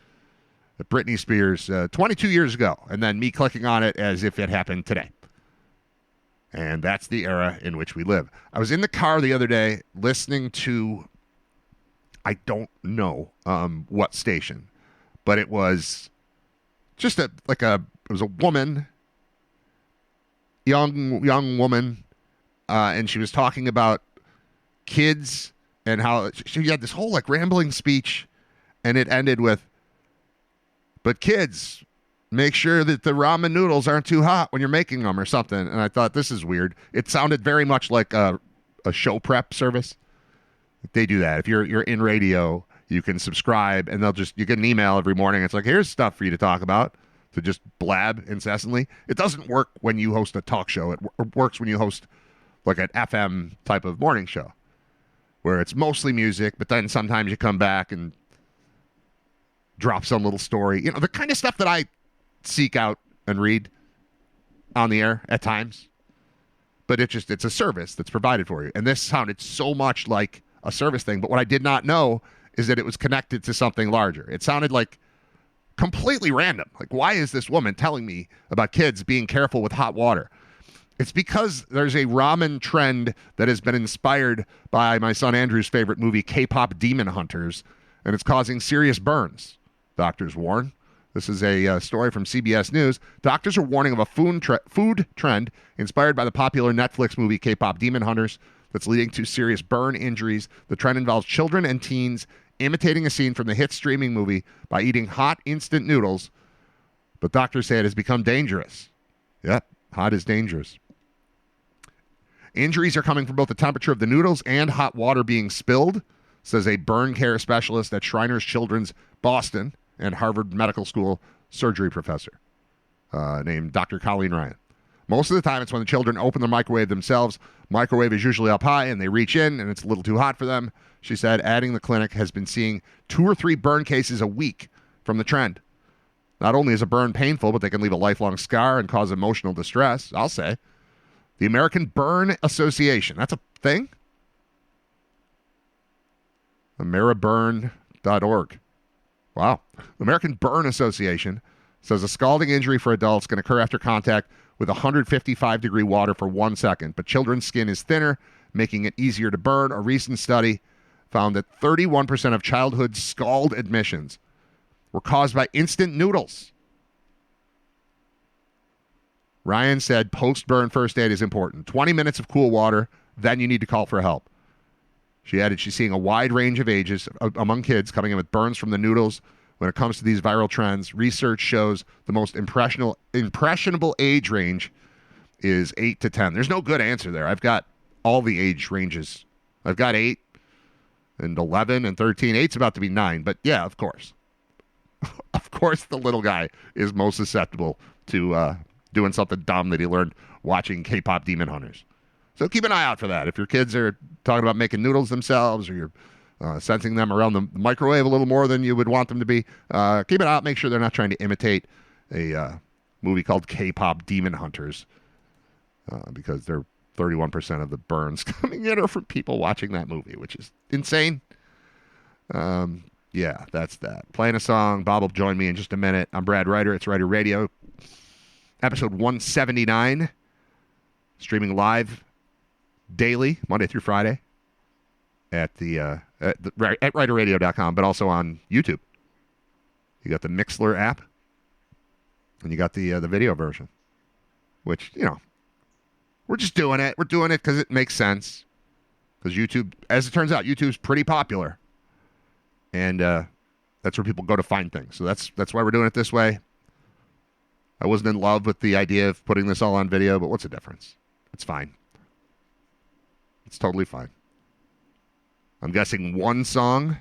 at Britney Spears 22 years ago, and then me clicking on it as if it happened today. And that's the era in which we live. I was in the car the other day listening to, I don't know what station, but it was just it was a woman, young woman, and she was talking about kids and how she had this whole rambling speech, and it ended with, but kids, make sure that the ramen noodles aren't too hot when you're making them or something. And I thought, this is weird. It sounded very much like a show prep service. They do that. If you're in radio, you can subscribe, and you get an email every morning. It's like, here's stuff for you to talk about, to just blab incessantly. It doesn't work when you host a talk show. It works when you host like an FM type of morning show where it's mostly music, but then sometimes you come back and drop some little story. You know, the kind of stuff that I seek out and read on the air at times. But it's a service that's provided for you. And this sounded so much like a service thing. But what I did not know is that it was connected to something larger. It sounded like completely random. Like, why is this woman telling me about kids being careful with hot water? It's because there's a ramen trend that has been inspired by my son Andrew's favorite movie, K-pop Demon Hunters, and it's causing serious burns, doctors warn. This is a story from CBS News. Doctors are warning of a food trend inspired by the popular Netflix movie K-pop Demon Hunters that's leading to serious burn injuries. The trend involves children and teens imitating a scene from the hit streaming movie by eating hot instant noodles, but doctors say it has become dangerous. Yep, hot is dangerous. Injuries are coming from both the temperature of the noodles and hot water being spilled, says a burn care specialist at Shriners Children's Boston and Harvard Medical School surgery professor named Dr. Colleen Ryan. Most of the time, it's when the children open the microwave themselves. Microwave is usually up high, and they reach in, and it's a little too hot for them. She said, adding the clinic has been seeing 2 or 3 burn cases a week from the trend. Not only is a burn painful, but they can leave a lifelong scar and cause emotional distress, I'll say. The American Burn Association, that's a thing? Ameriburn.org. Wow. The American Burn Association says a scalding injury for adults can occur after contact with 155-degree water for 1 second, but children's skin is thinner making it easier to burn. A recent study found that 31% of childhood scald admissions were caused by instant noodles. Ryan said post-burn first aid is important. 20 minutes of cool water, then you need to call for help. She added she's seeing a wide range of ages among kids coming in with burns from the noodles. When it comes to these viral trends, research shows the most impressionable age range is 8 to 10. There's no good answer there. I've got all the age ranges. I've got 8 and 11 and 13. 8's about to be 9, but yeah, of course. Of course the little guy is most susceptible to doing something dumb that he learned watching K-pop Demon Hunters. So keep an eye out for that. If your kids are talking about making noodles themselves or you're sensing them around the microwave a little more than you would want them to be, keep it out. Make sure they're not trying to imitate a movie called K-pop Demon Hunters because they're 31% of the burns coming in are from people watching that movie, which is insane. Yeah, that's that. Playing a song. Bob will join me in just a minute. I'm Brad Ryder. It's Ryder Radio. Episode 179. Streaming live daily, Monday through Friday, at ryderradio.com, but also on YouTube. You got the Mixler app, and you got the video version, which, you know, we're just doing it. We're doing it because it makes sense. Because YouTube, as it turns out, YouTube's pretty popular, and that's where people go to find things. So that's why we're doing it this way. I wasn't in love with the idea of putting this all on video, but what's the difference? It's fine. It's totally fine. I'm guessing one song,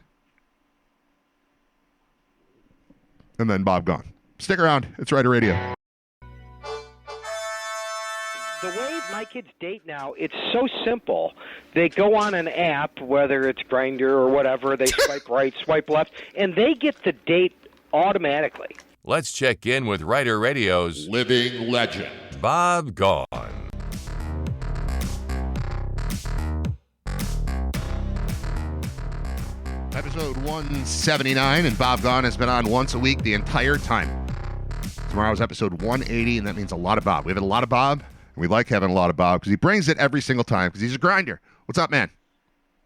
and then Bob Gaughan. Stick around. It's Ryder Radio. The way my kids date now, it's so simple. They go on an app, whether it's Grindr or whatever, they swipe right, swipe left, and they get the date automatically. Let's check in with Ryder Radio's living legend, Bob Gaughan. Episode 179, and Bob Gaughan has been on once a week the entire time. Tomorrow's episode 180, and that means a lot of Bob. We have a lot of Bob, and we like having a lot of Bob because he brings it every single time because he's a grinder. What's up, man?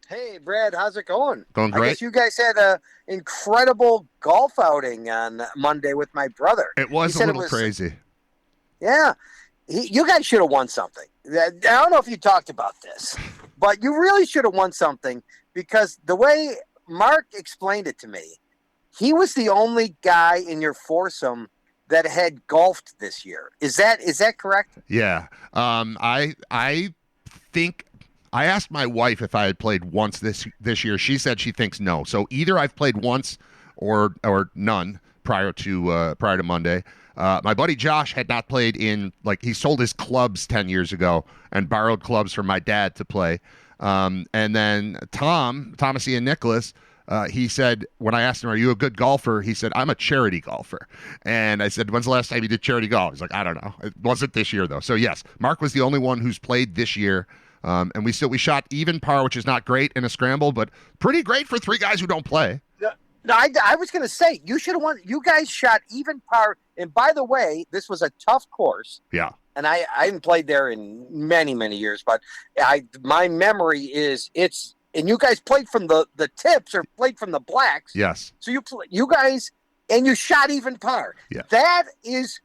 Hey, Brad, how's it going? Going great. I guess you guys had an incredible golf outing on Monday with my brother. It was a little crazy. Yeah. You guys should have won something. I don't know if you talked about this, but you really should have won something because the way Mark explained it to me, he was the only guy in your foursome that had golfed this year. Is that correct? Yeah. I think I asked my wife if I had played once this year. She said she thinks no. So either I've played once or none prior to Monday. My buddy Josh had not played in, like, he sold his clubs 10 years ago and borrowed clubs from my dad to play. And then Thomas Ian Nicholas, he said, when I asked him, are you a good golfer? He said, I'm a charity golfer. And I said, when's the last time you did charity golf? He's like, I don't know. It wasn't this year, though. So, yes, Mark was the only one who's played this year. And we shot even par, which is not great in a scramble, but pretty great for three guys who don't play. No, I was going to say, you should have won. You guys shot even par. And by the way, this was a tough course. Yeah. And I haven't played there in many, many years, but my memory is and you guys played from the tips or played from the blacks. Yes. So you guys, and you shot even par. Yeah. That's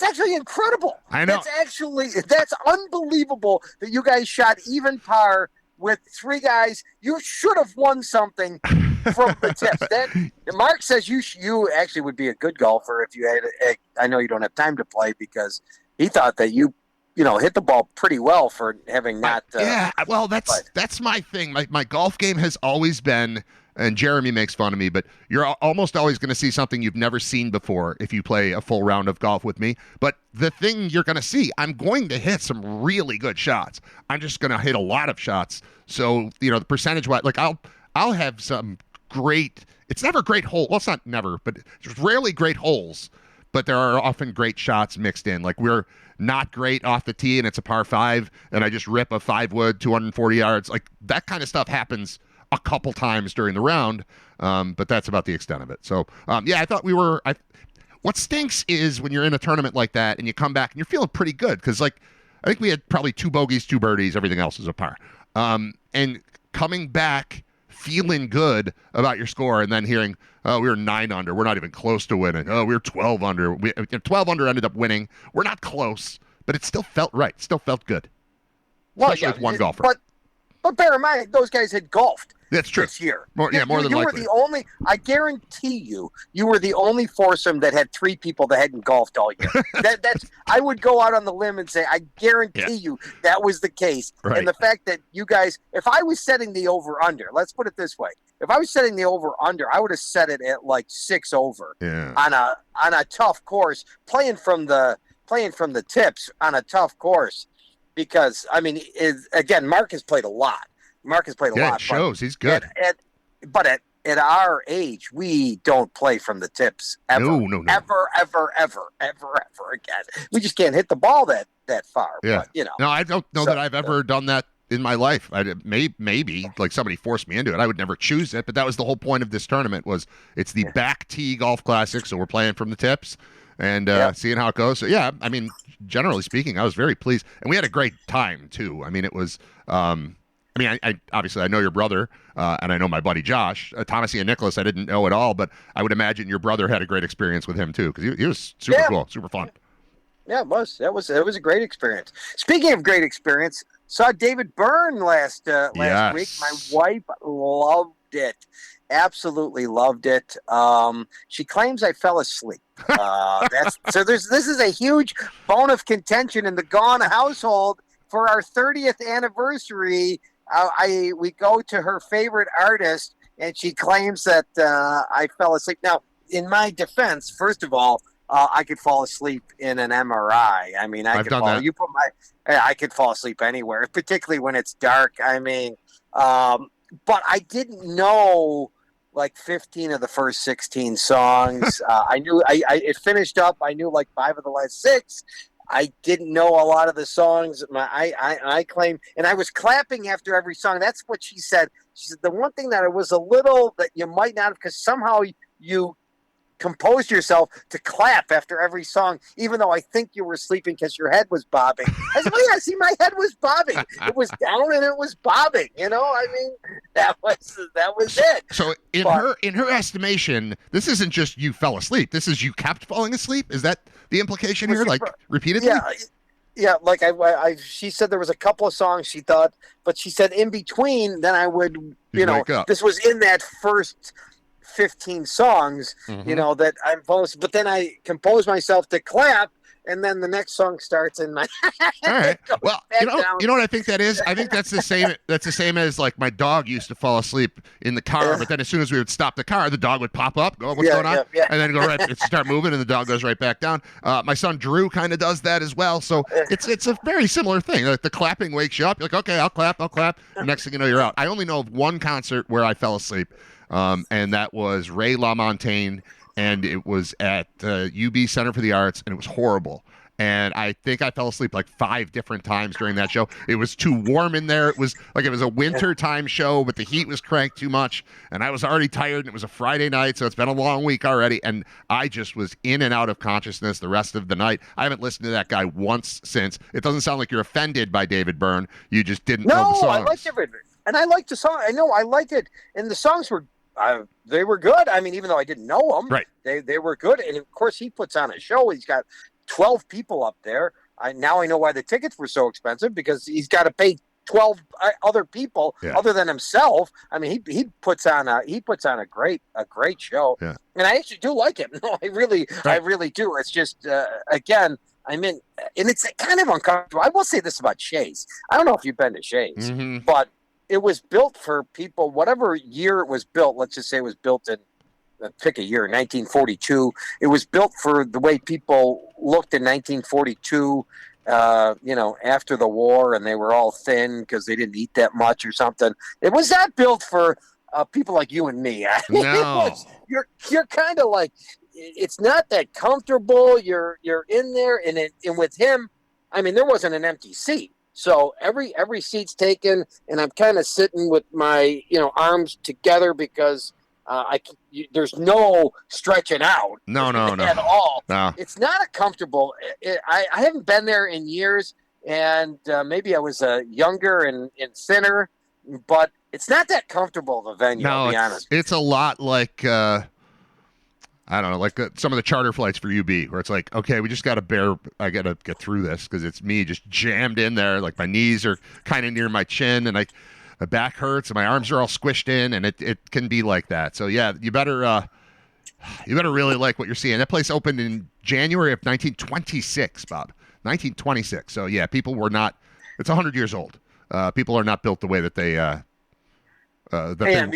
actually incredible. I know. That's unbelievable that you guys shot even par with three guys. You should have won something from the tips. Mark says you actually would be a good golfer if you had. I know you don't have time to play because he thought that you hit the ball pretty well for having not. Yeah, well, that's my thing. My golf game has always been. And Jeremy makes fun of me, but you're almost always going to see something you've never seen before if you play a full round of golf with me. But the thing you're going to see, I'm going to hit some really good shots. I'm just going to hit a lot of shots. So, the percentage-wise, like I'll have some great, it's never great hole. Well, it's not never, but it's rarely great holes. But there are often great shots mixed in. Like we're not great off the tee and it's a par 5 and I just rip a 5-wood 240 yards. Like that kind of stuff happens a couple times during the round, but that's about the extent of it. So, I thought what stinks is when you're in a tournament like that and you come back and you're feeling pretty good because, like, I think we had probably 2 bogeys, 2 birdies, everything else is a par. And coming back feeling good about your score and then hearing, oh, we were 9 under. We're not even close to winning. Oh, we were 12 under. 12 under ended up winning. We're not close, but it still felt right. Still felt good. Especially with one golfer. But bear in mind, those guys had golfed. That's true. This year. More than likely. You were the only, I guarantee you were the only foursome that had 3 people that hadn't golfed all year. That's I would go out on the limb and say, I guarantee you that was the case. Right. And the fact that you guys, if I was setting the over-under, let's put it this way. If I was setting the over-under, I would have set it at like 6 over on a tough course, playing from the tips on a tough course. Because, I mean, again, Mark has played a lot. Yeah, it shows. He's good. But at our age, we don't play from the tips ever. No. Ever again. We just can't hit the ball that far. Yeah. But, you know. No, I don't know that I've ever done that in my life. Maybe like somebody forced me into it. I would never choose it, but that was the whole point of this tournament was it's the back tee golf classic, so we're playing from the tips and seeing how it goes. So, yeah, I mean, generally speaking, I was very pleased. And we had a great time, too. I mean, it was I obviously I know your brother and I know my buddy Josh. Thomas and Nicholas I didn't know at all, but I would imagine your brother had a great experience with him, too, because he was super cool, super fun. Yeah, it was. It was a great experience. Speaking of great experience, saw David Byrne last week. My wife loved it. Absolutely loved it. She claims I fell asleep. This is a huge bone of contention in the Gaughan household. For our 30th anniversary, we go to her favorite artist, and she claims that I fell asleep. Now, in my defense, first of all, I could fall asleep in an MRI. I mean, I could fall asleep anywhere, particularly when it's dark. I mean, but I didn't know like 15 of the first 16 songs. I knew it finished up. I knew like 5 of the last 6. I didn't know a lot of the songs. I claim, and I was clapping after every song. That's what she said. She said the one thing that it was a little that you might not have, because somehow you composed yourself to clap after every song, even though I think you were sleeping because your head was bobbing. I said, well, yeah, see, my head was bobbing. It was down and it was bobbing. You know, I mean, that was it. So in her estimation, this isn't just you fell asleep. This is you kept falling asleep. Is that the implication here? Like repeatedly? Yeah. Like she said there was a couple of songs she thought, but she said in between, then I would, this was in that first 15 songs, that I'm supposed, but then I compose myself to clap, and then the next song starts in my. All right. Well, you know what I think that is? I think that's the same. That's the same as like my dog used to fall asleep in the car, but then as soon as we would stop the car, the dog would pop up, go, what's going on? Yeah. And then go right, start moving, and the dog goes right back down. My son Drew kind of does that as well. So it's a very similar thing. Like the clapping wakes you up. You're like, okay, I'll clap. And next thing you know, you're out. I only know of one concert where I fell asleep. And that was Ray LaMontagne, and it was at UB Center for the Arts, and it was horrible. And I think I fell asleep like 5 different times during that show. It was too warm in there. It was a wintertime show, but the heat was cranked too much, and I was already tired, and it was a Friday night, so it's been a long week already, and I just was in and out of consciousness the rest of the night. I haven't listened to that guy once since. It doesn't sound like you're offended by David Byrne. You just didn't know the songs. No, I liked it. And I liked the song. I know, I liked it. And the songs were they were good. I mean, even though I didn't know them, right? They were good. And of course, he puts on a show. He's got 12 people up there. Now I know why the tickets were so expensive, because he's got to pay 12 other people other than himself. I mean, he puts on a great show. Yeah. And I actually do like it. No, I really do. It's just again, and it's kind of uncomfortable. I will say this about Shays. I don't know if you've been to Shays, but it was built for people, whatever year it was built. Let's just say it was built in, pick a year, 1942. It was built for the way people looked in 1942, after the war, and they were all thin because they didn't eat that much or something. It was not built for people like you and me. No. You're kind of like, it's not that comfortable. You're in there, and with him, I mean, there wasn't an empty seat. So every seat's taken, and I'm kind of sitting with my arms together because there's no stretching out. No. At all. No. It's not a comfortable. I haven't been there in years. and maybe I was younger and thinner, but it's not that comfortable of a venue. No, I'll be honest. it's a lot like I don't know, like some of the charter flights for UB, where it's like, okay, we just got to I got to get through this because it's me just jammed in there. Like my knees are kind of near my chin, and my back hurts, and my arms are all squished in, and it can be like that. So yeah, you better really like what you're seeing. That place opened in January of 1926, Bob. 1926. So yeah, people were not. It's 100 years old. People are not built the way that they were back then.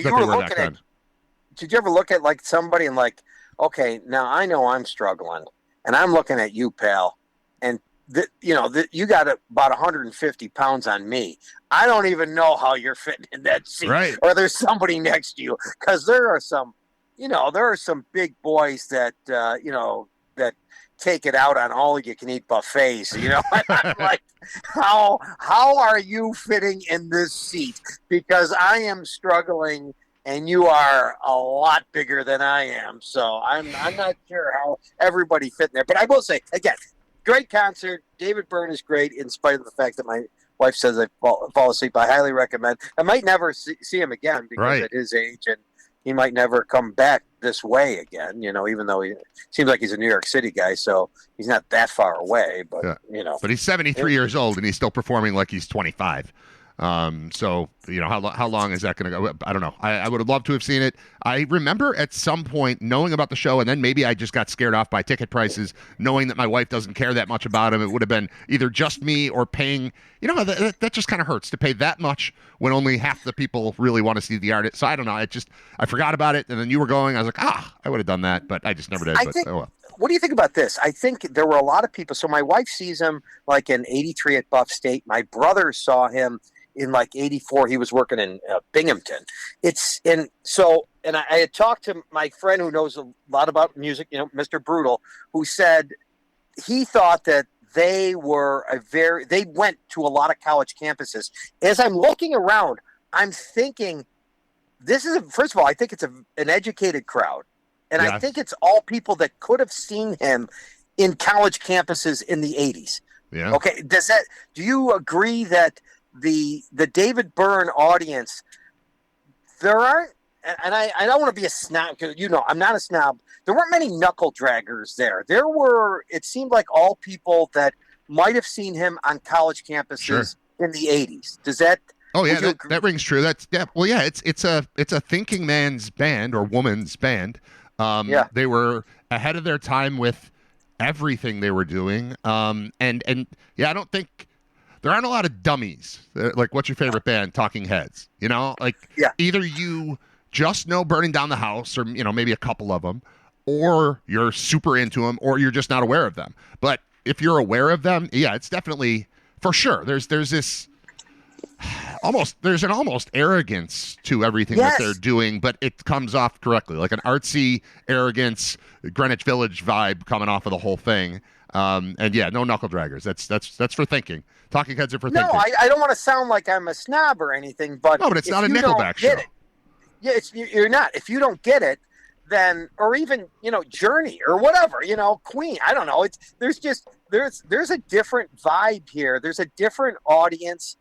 Did you ever look at like somebody and like, okay, now I know I'm struggling, and I'm looking at you, pal, and you got about 150 pounds on me. I don't even know how you're fitting in that seat, right? Or there's somebody next to you, because there are some big boys that that take it out on all you can eat buffets. I'm like, how are you fitting in this seat? Because I am struggling. And you are a lot bigger than I am, so I'm not sure how everybody fit in there. But I will say, again, great concert. David Byrne is great, in spite of the fact that my wife says I fall asleep. I highly recommend. I might never see him again because at his age, and he might never come back this way again. Even though he seems like he's a New York City guy, so he's not that far away. But but he's 73 years old, and he's still performing like he's 25. So how long is that going to go? I don't know. I would have loved to have seen it. I remember at some point knowing about the show, and then maybe I just got scared off by ticket prices, knowing that my wife doesn't care that much about him. It would have been either just me or paying. That just kind of hurts to pay that much when only half the people really want to see the artist. So I don't know. I forgot about it, and then you were going. I was like, I would have done that, but I just never did. What do you think about this? I think there were a lot of people. So my wife sees him like in '83 at Buff State. My brother saw him in like '84. He was working in Binghamton. And I had talked to my friend who knows a lot about music, Mr. Brutal, who said he thought that they went to a lot of college campuses. As I'm looking around, I'm thinking first of all, I think it's an educated crowd. And I think it's all people that could have seen him in college campuses in the 80s. Yeah. Okay. Do you agree that the David Byrne audience, there aren't, and I don't want to be a snob, because I'm not a snob. There weren't many knuckle draggers there. It seemed like all people that might have seen him on college campuses in the 80s. Does that? Oh yeah, that rings true. It's a thinking man's band or woman's band. They were ahead of their time with everything they were doing. I don't think there aren't a lot of dummies. Like, what's your favorite band? Talking Heads. Either you just know Burning Down the House, or maybe a couple of them, or you're super into them, or you're just not aware of them. But if you're aware of them, it's definitely, for sure. There's this there's an almost arrogance to everything that they're doing, but it comes off correctly, like an artsy arrogance, Greenwich Village vibe coming off of the whole thing. No knuckle draggers. That's for thinking. Talking Heads are for thinking. No, I don't want to sound like I'm a snob or anything, but no, but it's not a Nickelback show. You're not. If you don't get it, then, or even Journey or whatever, Queen. I don't know. There's a different vibe here. There's a different audience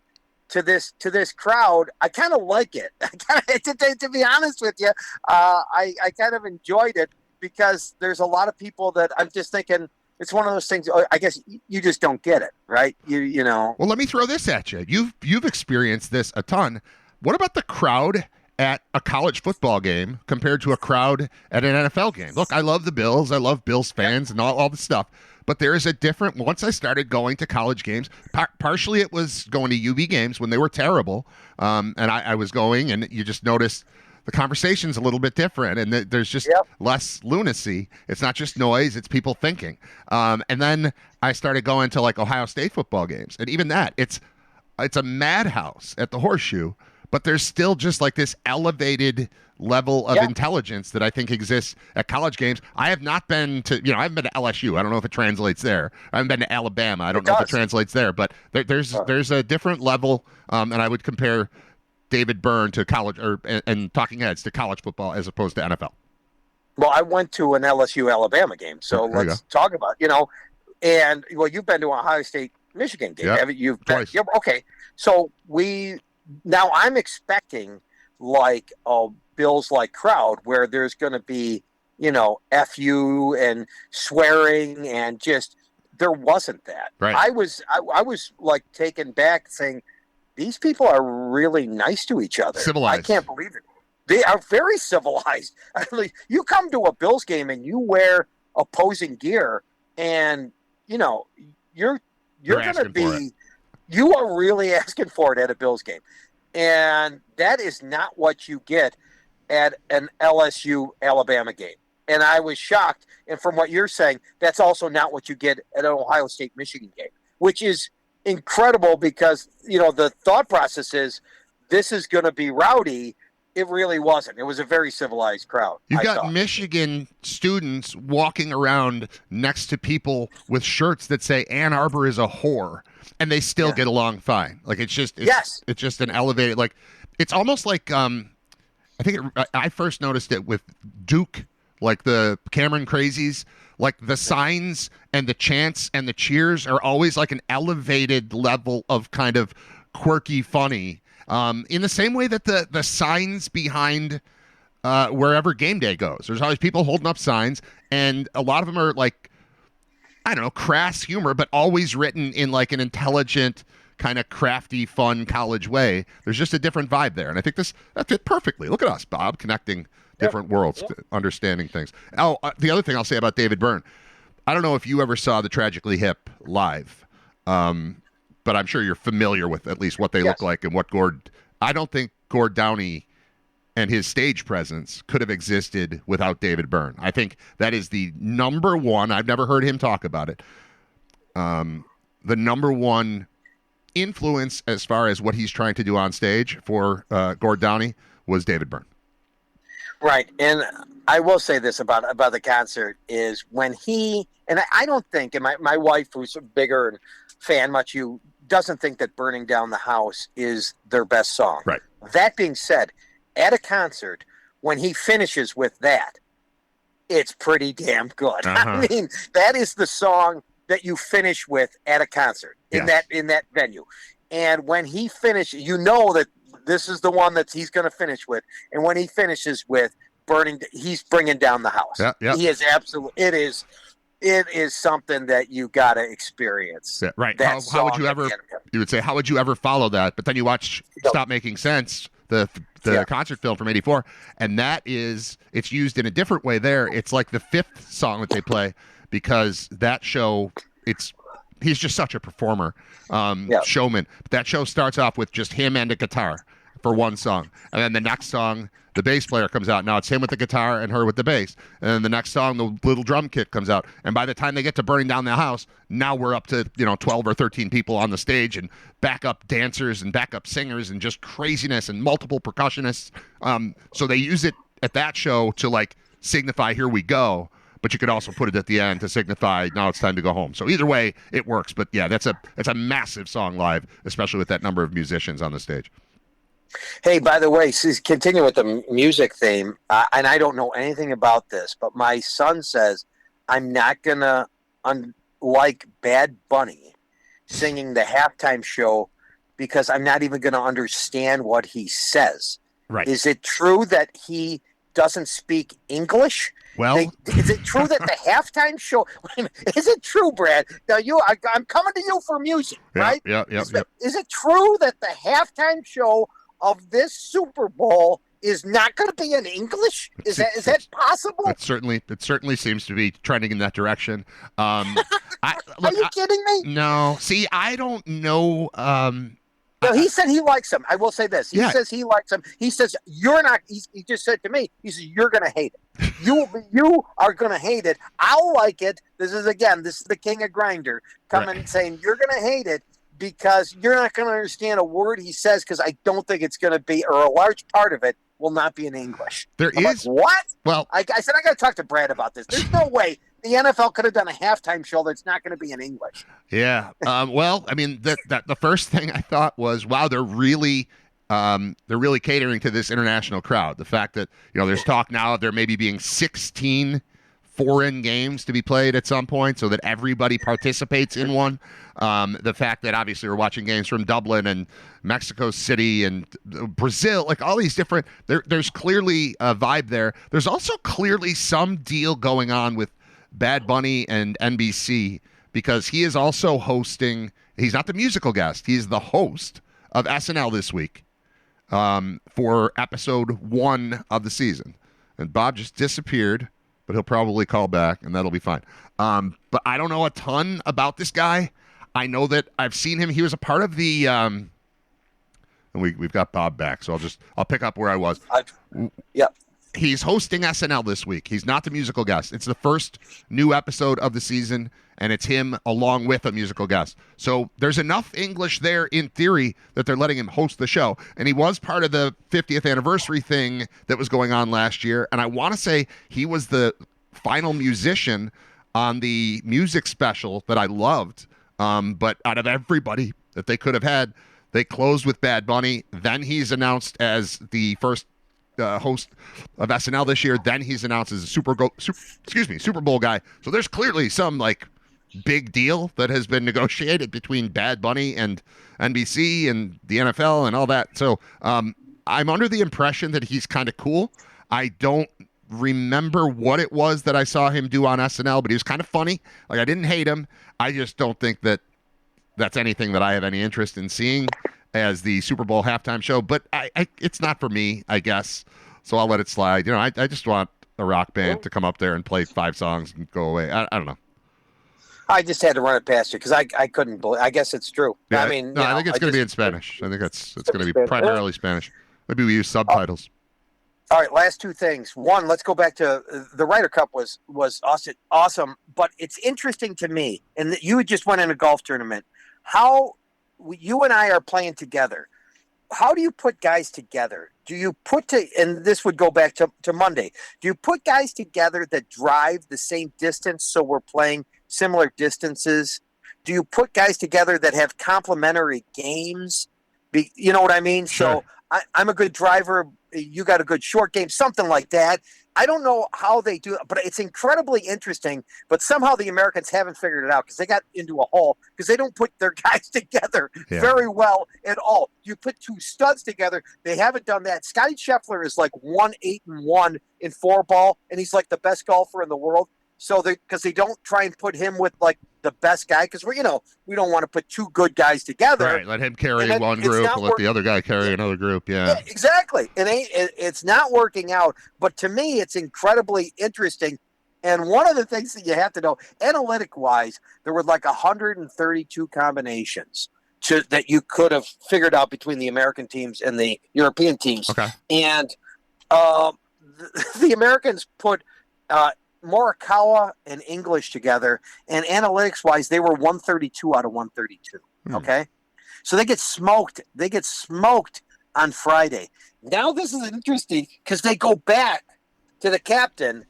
to this crowd. I kind of like it. To be honest with you, I kind of enjoyed it, because there's a lot of people that I'm just thinking it's one of those things. I guess you just don't get it, right? You know. Well, let me throw this at you. You've experienced this a ton. What about the crowd at a college football game compared to a crowd at an NFL game? Look, I love the Bills. I love Bills fans and all the stuff. But there is a different, once I started going to college games, partially it was going to UB games when they were terrible. And I was going, and you just notice the conversation's a little bit different, and there's just less lunacy. It's not just noise, it's people thinking. And then I started going to like Ohio State football games. And even that, it's a madhouse at the Horseshoe, but there's still just like this elevated level of intelligence that I think exists at college games. I have not been to, I haven't been to LSU. I don't know if it translates there. I haven't been to Alabama. I don't know if it translates there, but there's a different level, and I would compare David Byrne to college, and Talking Heads to college football as opposed to NFL. Well, I went to an LSU Alabama game, so let's talk about, and well, you've been to Ohio State Michigan game. Yep. You've Twice. Yep, okay. So now I'm expecting like a Bills like crowd where there's going to be, FU and swearing and just there wasn't that. Right. I was like taken back saying these people are really nice to each other. Civilized. I can't believe it. They are very civilized. You come to a Bills game and you wear opposing gear and you're going to be you are really asking for it at a Bills game. And that is not what you get at an LSU Alabama game. And I was shocked. And from what you're saying, that's also not what you get at an Ohio State Michigan game, which is incredible because, the thought process is this is going to be rowdy. It really wasn't. It was a very civilized crowd. You've got Michigan students walking around next to people with shirts that say Ann Arbor is a whore, and they still get along fine. Like it's just an elevated, like it's almost like I first noticed it with Duke, like the Cameron Crazies, like the signs and the chants and the cheers are always like an elevated level of kind of quirky funny. In the same way that the signs behind wherever game day goes, there's always people holding up signs, and a lot of them are like, I don't know, crass humor, but always written in like an intelligent, kind of crafty, fun college way. There's just a different vibe there, and I think that fit perfectly. Look at us, Bob, connecting different worlds, understanding things. Oh, the other thing I'll say about David Byrne, I don't know if you ever saw the Tragically Hip live. But I'm sure you're familiar with at least what they look like and what I don't think Gord Downey and his stage presence could have existed without David Byrne. I think that is the number one, I've never heard him talk about it, the number one influence as far as what he's trying to do on stage for Gord Downey was David Byrne. Right. And I will say this about the concert is when I don't think, and my wife, who's a bigger fan, much you, doesn't think that Burning Down the House is their best song. Right. That being said, at a concert, when he finishes with that, it's pretty damn good. Uh-huh. I mean, that is the song that you finish with at a concert in that venue. And when he finishes, that this is the one that he's going to finish with. And when he finishes with he's bringing down the house. Yeah. He is absolutely. It is something that you got to experience. Yeah, right. How would you ever? You would say, how would you ever follow that? But then you watch Stop Making Sense, the concert film from '84, and it's used in a different way there. It's like the fifth song that they play because that show, he's just such a performer, showman. But that show starts off with just him and a guitar for one song, and then the next song, the bass player comes out. Now it's him with the guitar and her with the bass. And then the next song, the little drum kit comes out. And by the time they get to Burning Down the House, now we're up to 12 or 13 people on the stage and backup dancers and backup singers and just craziness and multiple percussionists. So they use it at that show to like signify here we go. But you could also put it at the end to signify now it's time to go home. So either way, it works. But yeah, that's a massive song live, especially with that number of musicians on the stage. Hey, by the way, continue with the music theme, and I don't know anything about this, but my son says I'm not going to, like Bad Bunny, singing the halftime show because I'm not even going to understand what he says. Right. Is it true that he doesn't speak English? Well, is it true that the halftime show? Is it true, Brad? Now I'm coming to you for music, right? Yeah. Is it true that the halftime show of this Super Bowl is not going to be in English? Is that possible? It certainly seems to be trending in that direction. Are you kidding me? No. See, I don't know. No, he said he likes him. I will say this. He says he likes him. He says you're not. He just said to me, he says you're going to hate it. You are going to hate it. I'll like it. This is the king of Grindr coming saying you're going to hate it because you're not going to understand a word he says because I don't think it's going to be, or a large part of it will not be in English. I'm like, what? Well, I said I got to talk to Brad about this. There's no way the NFL could have done a halftime show that's not going to be in English. Yeah. Well, I mean, the first thing I thought was, wow, they're really catering to this international crowd. The fact that there's talk now of there maybe being 16 foreign games to be played at some point so that everybody participates in one. The fact that obviously we're watching games from Dublin and Mexico City and Brazil, like all these different, there's clearly a vibe there. There's also clearly some deal going on with Bad Bunny and NBC because he is also hosting, he's not the musical guest, he's the host of SNL this week for episode 1 of the season. And Bob just disappeared, but he'll probably call back, and that'll be fine. But I don't know a ton about this guy. I know that I've seen him. He was a part of the and we've got Bob back, so I'll pick up where I was. Yeah. He's hosting SNL this week. He's not the musical guest. It's the first new episode of the season, and it's him along with a musical guest. So there's enough English there in theory that they're letting him host the show. And he was part of the 50th anniversary thing that was going on last year. And I want to say he was the final musician on the music special that I loved. But out of everybody that they could have had, they closed with Bad Bunny. Then he's announced as the first host of SNL this year. Then he's announced as a Super Bowl guy. So there's clearly some like big deal that has been negotiated between Bad Bunny and NBC and the NFL and all that. So I'm under the impression that he's kind of cool. I don't remember what it was that I saw him do on SNL, but he was kind of funny. Like I didn't hate him. I just don't think that that's anything that I have any interest in seeing as the Super Bowl halftime show, but it's not for me, I guess. So I'll let it slide. You know, I just want a rock band to come up there and play 5 songs and go away. I don't know. I just had to run it past you because I couldn't believe. I guess it's true. Yeah, I mean, I think it's going to be in Spanish. I think it's going to be primarily Spanish. Maybe we use subtitles. All right, last 2 things. One, let's go back to the Ryder Cup was awesome, but it's interesting to me, and that you just went in a golf tournament. How you and I are playing together. How do you put guys together? Do you and this would go back to Monday. Do you put guys together that drive the same distance so we're playing similar distances? Do you put guys together that have complementary games? You know what I mean? Sure. So I'm a good driver. You got a good short game, something like that. I don't know how they do it, but it's incredibly interesting. But somehow the Americans haven't figured it out because they got into a hole because they don't put their guys together very well at all. You put 2 studs together. They haven't done that. Scotty Scheffler is like 1-8-1 in 4-ball, and he's like the best golfer in the world. So because they don't try and put him with like the best guy because we don't want to put 2 good guys together. Right, let him carry one group and let the other guy carry another group. Yeah, exactly. It's not working out. But to me, it's incredibly interesting. And one of the things that you have to know, analytic-wise, there were like 132 combinations that you could have figured out between the American teams and the European teams. Okay. And the Americans put Morikawa and English together, and analytics-wise, they were 132 out of 132. Okay, so they get smoked. They get smoked on Friday. Now this is interesting because they go back to the captain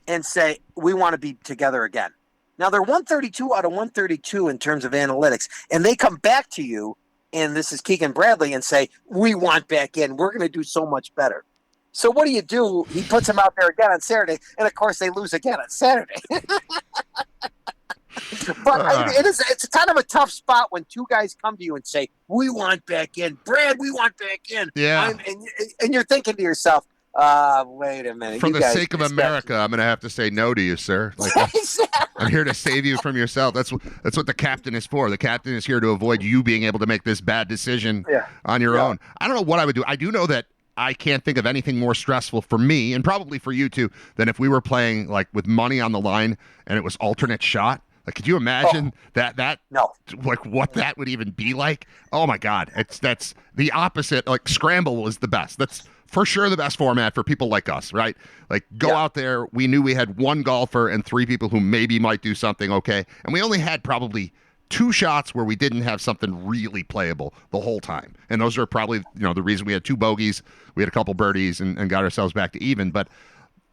and say, "We want to be together again." Now they're 132 out of 132 in terms of analytics, and they come back to you, and this is Keegan Bradley, and say, "We want back in. We're going to do so much better." So what do? He puts them out there again on Saturday, and of course they lose again on Saturday. But it's kind of a tough spot when 2 guys come to you and say, "We want back in, Brad. We want back in." Yeah, and you're thinking to yourself, "Wait a minute." For the sake of America, I'm going to have to say no to you, sir. Like, I'm here to save you from yourself. That's what the captain is for. The captain is here to avoid you being able to make this bad decision on your own. I don't know what I would do. I do know that I can't think of anything more stressful for me, and probably for you too, than if we were playing like with money on the line and it was alternate shot. Like, could you imagine that? No. Like, what that would even be like? Oh my God, that's the opposite. Like, scramble is the best. That's for sure the best format for people like us, right? Like, go out there. We knew we had 1 golfer and 3 people who maybe might do something okay, and we only had probably 2 shots where we didn't have something really playable the whole time. And those are probably, the reason we had 2 bogeys, we had a couple birdies and got ourselves back to even. But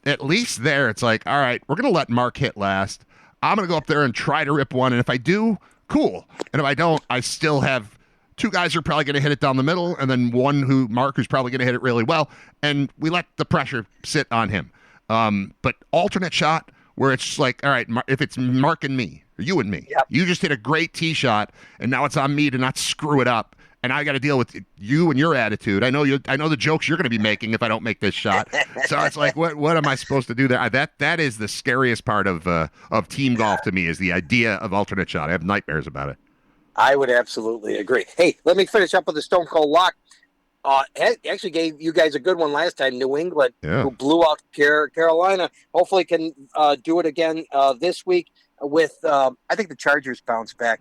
at least there, it's like, all right, we're going to let Mark hit last. I'm going to go up there and try to rip one. And if I do, cool. And if I don't, I still have 2 guys who are probably going to hit it down the middle. And then Mark, who's probably going to hit it really well. And we let the pressure sit on him. But alternate shot, where it's like, all right, if it's Mark and me, or you and me, Yep. you just hit a great tee shot, and now it's on me to not screw it up, and I got to deal with you and your attitude. I know the jokes you're going to be making if I don't make this shot. So it's like, what am I supposed to do there? That is the scariest part of team golf to me, is the idea of alternate shot. I have nightmares about it. I would absolutely agree. Hey, let me finish up with the Stone Cold Lock. Actually gave you guys a good one last time. New England, who blew out Carolina, hopefully can do it again this week with, I think the Chargers bounce back.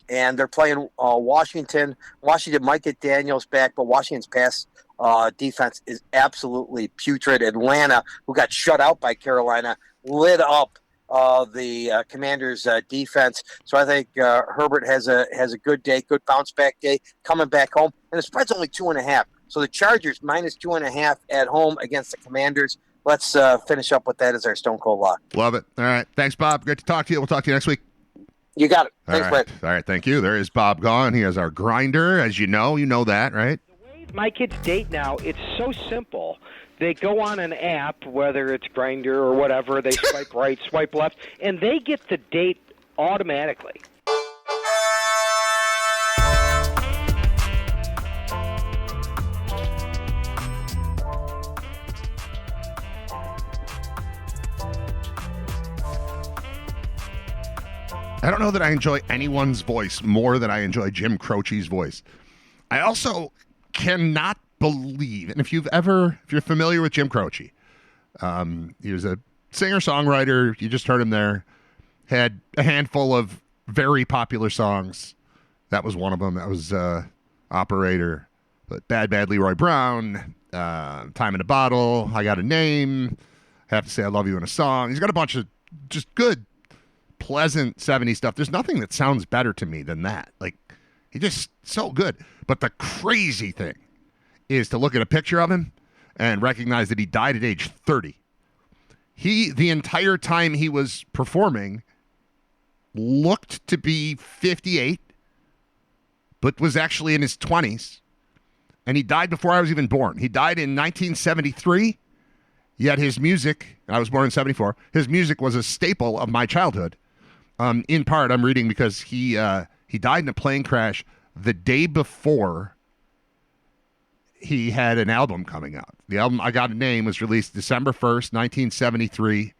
And they're playing Washington. Washington might get Daniels back, but Washington's pass defense is absolutely putrid. Atlanta, who got shut out by Carolina, lit up the Commanders' defense. So I think Herbert has a good day, good bounce back day, coming back home. And the spread's only 2.5. So the Chargers minus 2.5 at home against the Commanders. Let's finish up with that as our Stone Cold Lock. Love it. All right. Thanks, Bob. Great to talk to you. We'll talk to you next week. You got it. Thanks, Brett. All right. Thank you. There is Bob Gaughan. He has our grinder, as you know. You know that, right? The way my kids date now, it's so simple. They go on an app, whether it's Grindr or whatever, they swipe right, swipe left, and they get the date automatically. I don't know that I enjoy anyone's voice more than I enjoy Jim Croce's voice. I also cannot believe, and if you're familiar with Jim Croce, he was a singer-songwriter. You just heard him there. Had a handful of very popular songs. That was one of them. That was Operator, but Bad Leroy Brown, Time in a Bottle, I Got a Name, Have to Say I Love You in a Song. He's got a bunch of just good, pleasant 70s stuff. There's nothing that sounds better to me than that. Like, he just so good. But the crazy thing is to look at a picture of him and recognize that he died at age 30. The entire time he was performing, looked to be 58, but was actually in his 20s. And he died before I was even born. He died in 1973, yet his music, I was born in 74, his music was a staple of my childhood. In part, I'm reading because he died in a plane crash the day before he had an album coming out. The album, I Got a Name, was released December 1st, 1973.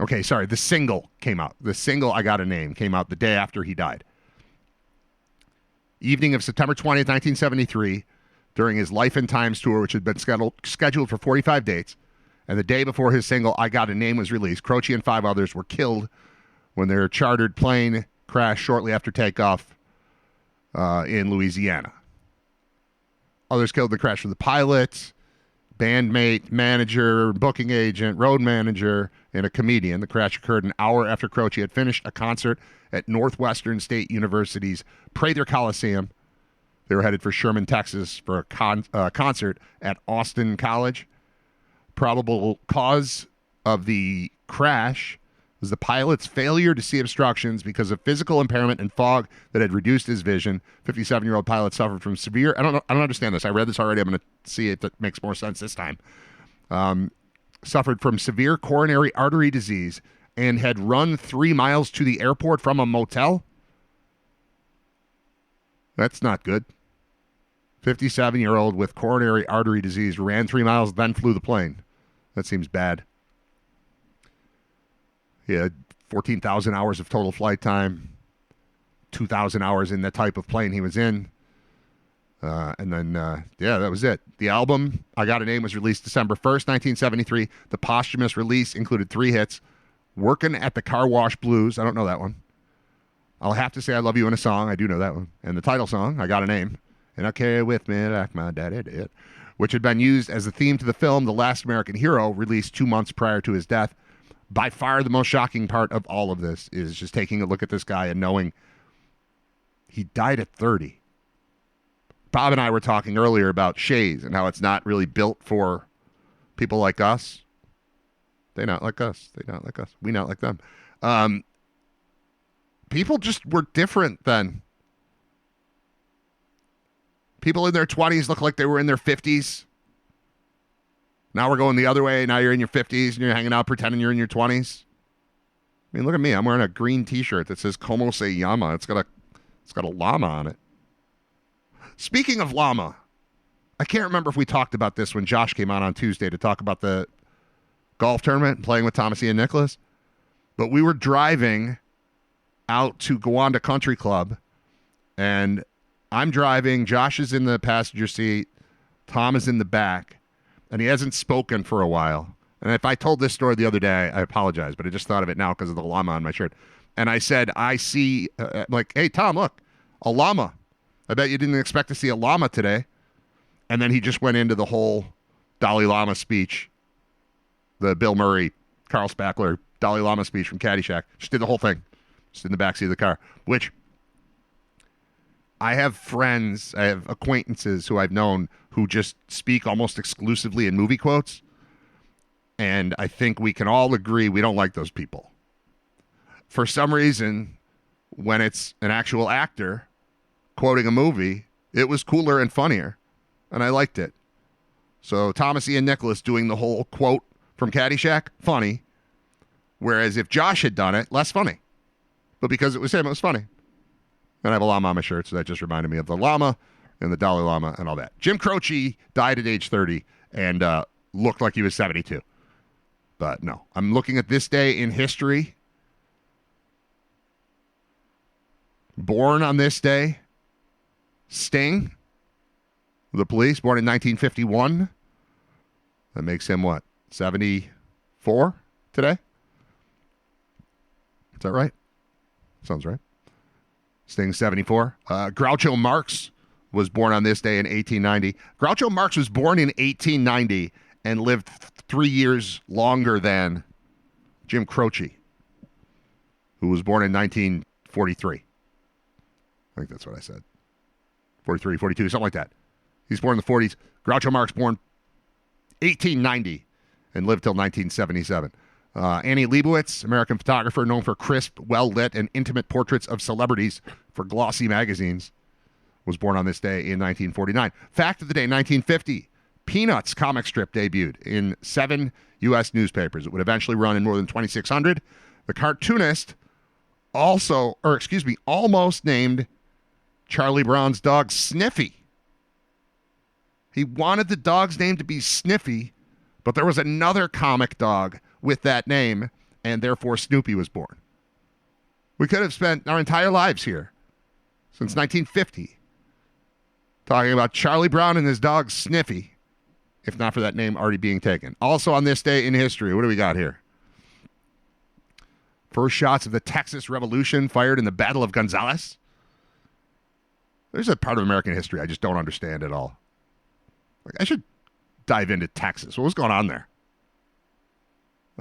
Okay, sorry, the single came out. The single, I Got a Name, came out the day after he died. Evening of September 20th, 1973, during his Life and Times tour, which had been scheduled for 45 dates, and the day before his single, I Got a Name, was released, Croce and 5 others were killed when their chartered plane crashed shortly after takeoff in Louisiana. Others killed in the crash were the pilot, bandmate, manager, booking agent, road manager, and a comedian. The crash occurred an hour after Croce had finished a concert at Northwestern State University's Prather Coliseum. They were headed for Sherman, Texas for a concert at Austin College. Probable cause of the crash was the pilot's failure to see obstructions because of physical impairment and fog that had reduced his vision. 57-year-old pilot suffered from severe... I don't understand this. I read this already. I'm going to see if it makes more sense this time. Suffered from severe coronary artery disease and had run 3 miles to the airport from a motel. That's not good. 57-year-old with coronary artery disease ran 3 miles, then flew the plane. That seems bad. He had 14,000 hours of total flight time, 2,000 hours in the type of plane he was in. And then, that was it. The album, I Got a Name, was released December 1st, 1973. The posthumous release included 3 hits. Working at the Car Wash Blues. I don't know that one. I'll Have to Say I Love You in a Song. I do know that one. And the title song, I Got a Name. And I'll carry it with me like my daddy did. Which had been used as the theme to the film The Last American Hero, released 2 months prior to his death. By far the most shocking part of all of this is just taking a look at this guy and knowing he died at 30. Bob and I were talking earlier about Shays and how it's not really built for people like us. They not like us. They not like us. We not like them. People just were different then. People in their 20s look like they were in their 50s. Now we're going the other way. Now you're in your 50s and you're hanging out pretending you're in your 20s. I mean, look at me. I'm wearing a green T-shirt that says "Como se llama." It's got a llama on it. Speaking of llama, I can't remember if we talked about this when Josh came on Tuesday to talk about the golf tournament and playing with Thomas Ian Nicholas. But we were driving out to Gowanda Country Club, and I'm driving. Josh is in the passenger seat. Tom is in the back, and he hasn't spoken for a while. And if I told this story the other day, I apologize, but I just thought of it now because of the llama on my shirt. And I said, I see, like, hey, Tom, look, a llama. I bet you didn't expect to see a llama today. And then he just went into the whole Dalai Lama speech, the Bill Murray, Carl Spackler, Dalai Lama speech from Caddyshack. Just did the whole thing, just in the backseat of the car, which I have friends, I have acquaintances who I've known who just speak almost exclusively in movie quotes. And I think we can all agree we don't like those people. For some reason, when it's an actual actor quoting a movie, it was cooler and funnier, and I liked it. So Thomas Ian Nicholas doing the whole quote from Caddyshack, funny. Whereas if Josh had done it, less funny. But because it was him, it was funny. And I have a llama on my shirt, so that just reminded me of the llama and the Dalai Lama and all that. Jim Croce died at age 30 and looked like he was 72. But no, I'm looking at this day in history. Born on this day, Sting, the Police, born in 1951. That makes him what, 74 today? Is that right? Sounds right. Sting, 74. Groucho Marx was born on this day in 1890. Groucho Marx was born in 1890 and lived 3 years longer than Jim Croce, who was born in 1943. I think that's what I said. 43, 42, something like that. He's born in the 40s. Groucho Marx born 1890 and lived till 1977. Annie Leibovitz, American photographer known for crisp, well-lit, and intimate portraits of celebrities for glossy magazines, was born on this day in 1949. Fact of the day, 1950. Peanuts comic strip debuted in 7 U.S. newspapers. It would eventually run in more than 2,600. The cartoonist almost named Charlie Brown's dog Sniffy. He wanted the dog's name to be Sniffy, but there was another comic dog with that name, and therefore Snoopy was born. We could have spent our entire lives here, since 1950, talking about Charlie Brown and his dog Sniffy, if not for that name already being taken. Also on this day in history, what do we got here? First shots of the Texas Revolution fired in the Battle of Gonzales. There's a part of American history I just don't understand at all. Like, I should dive into Texas. What was going on there?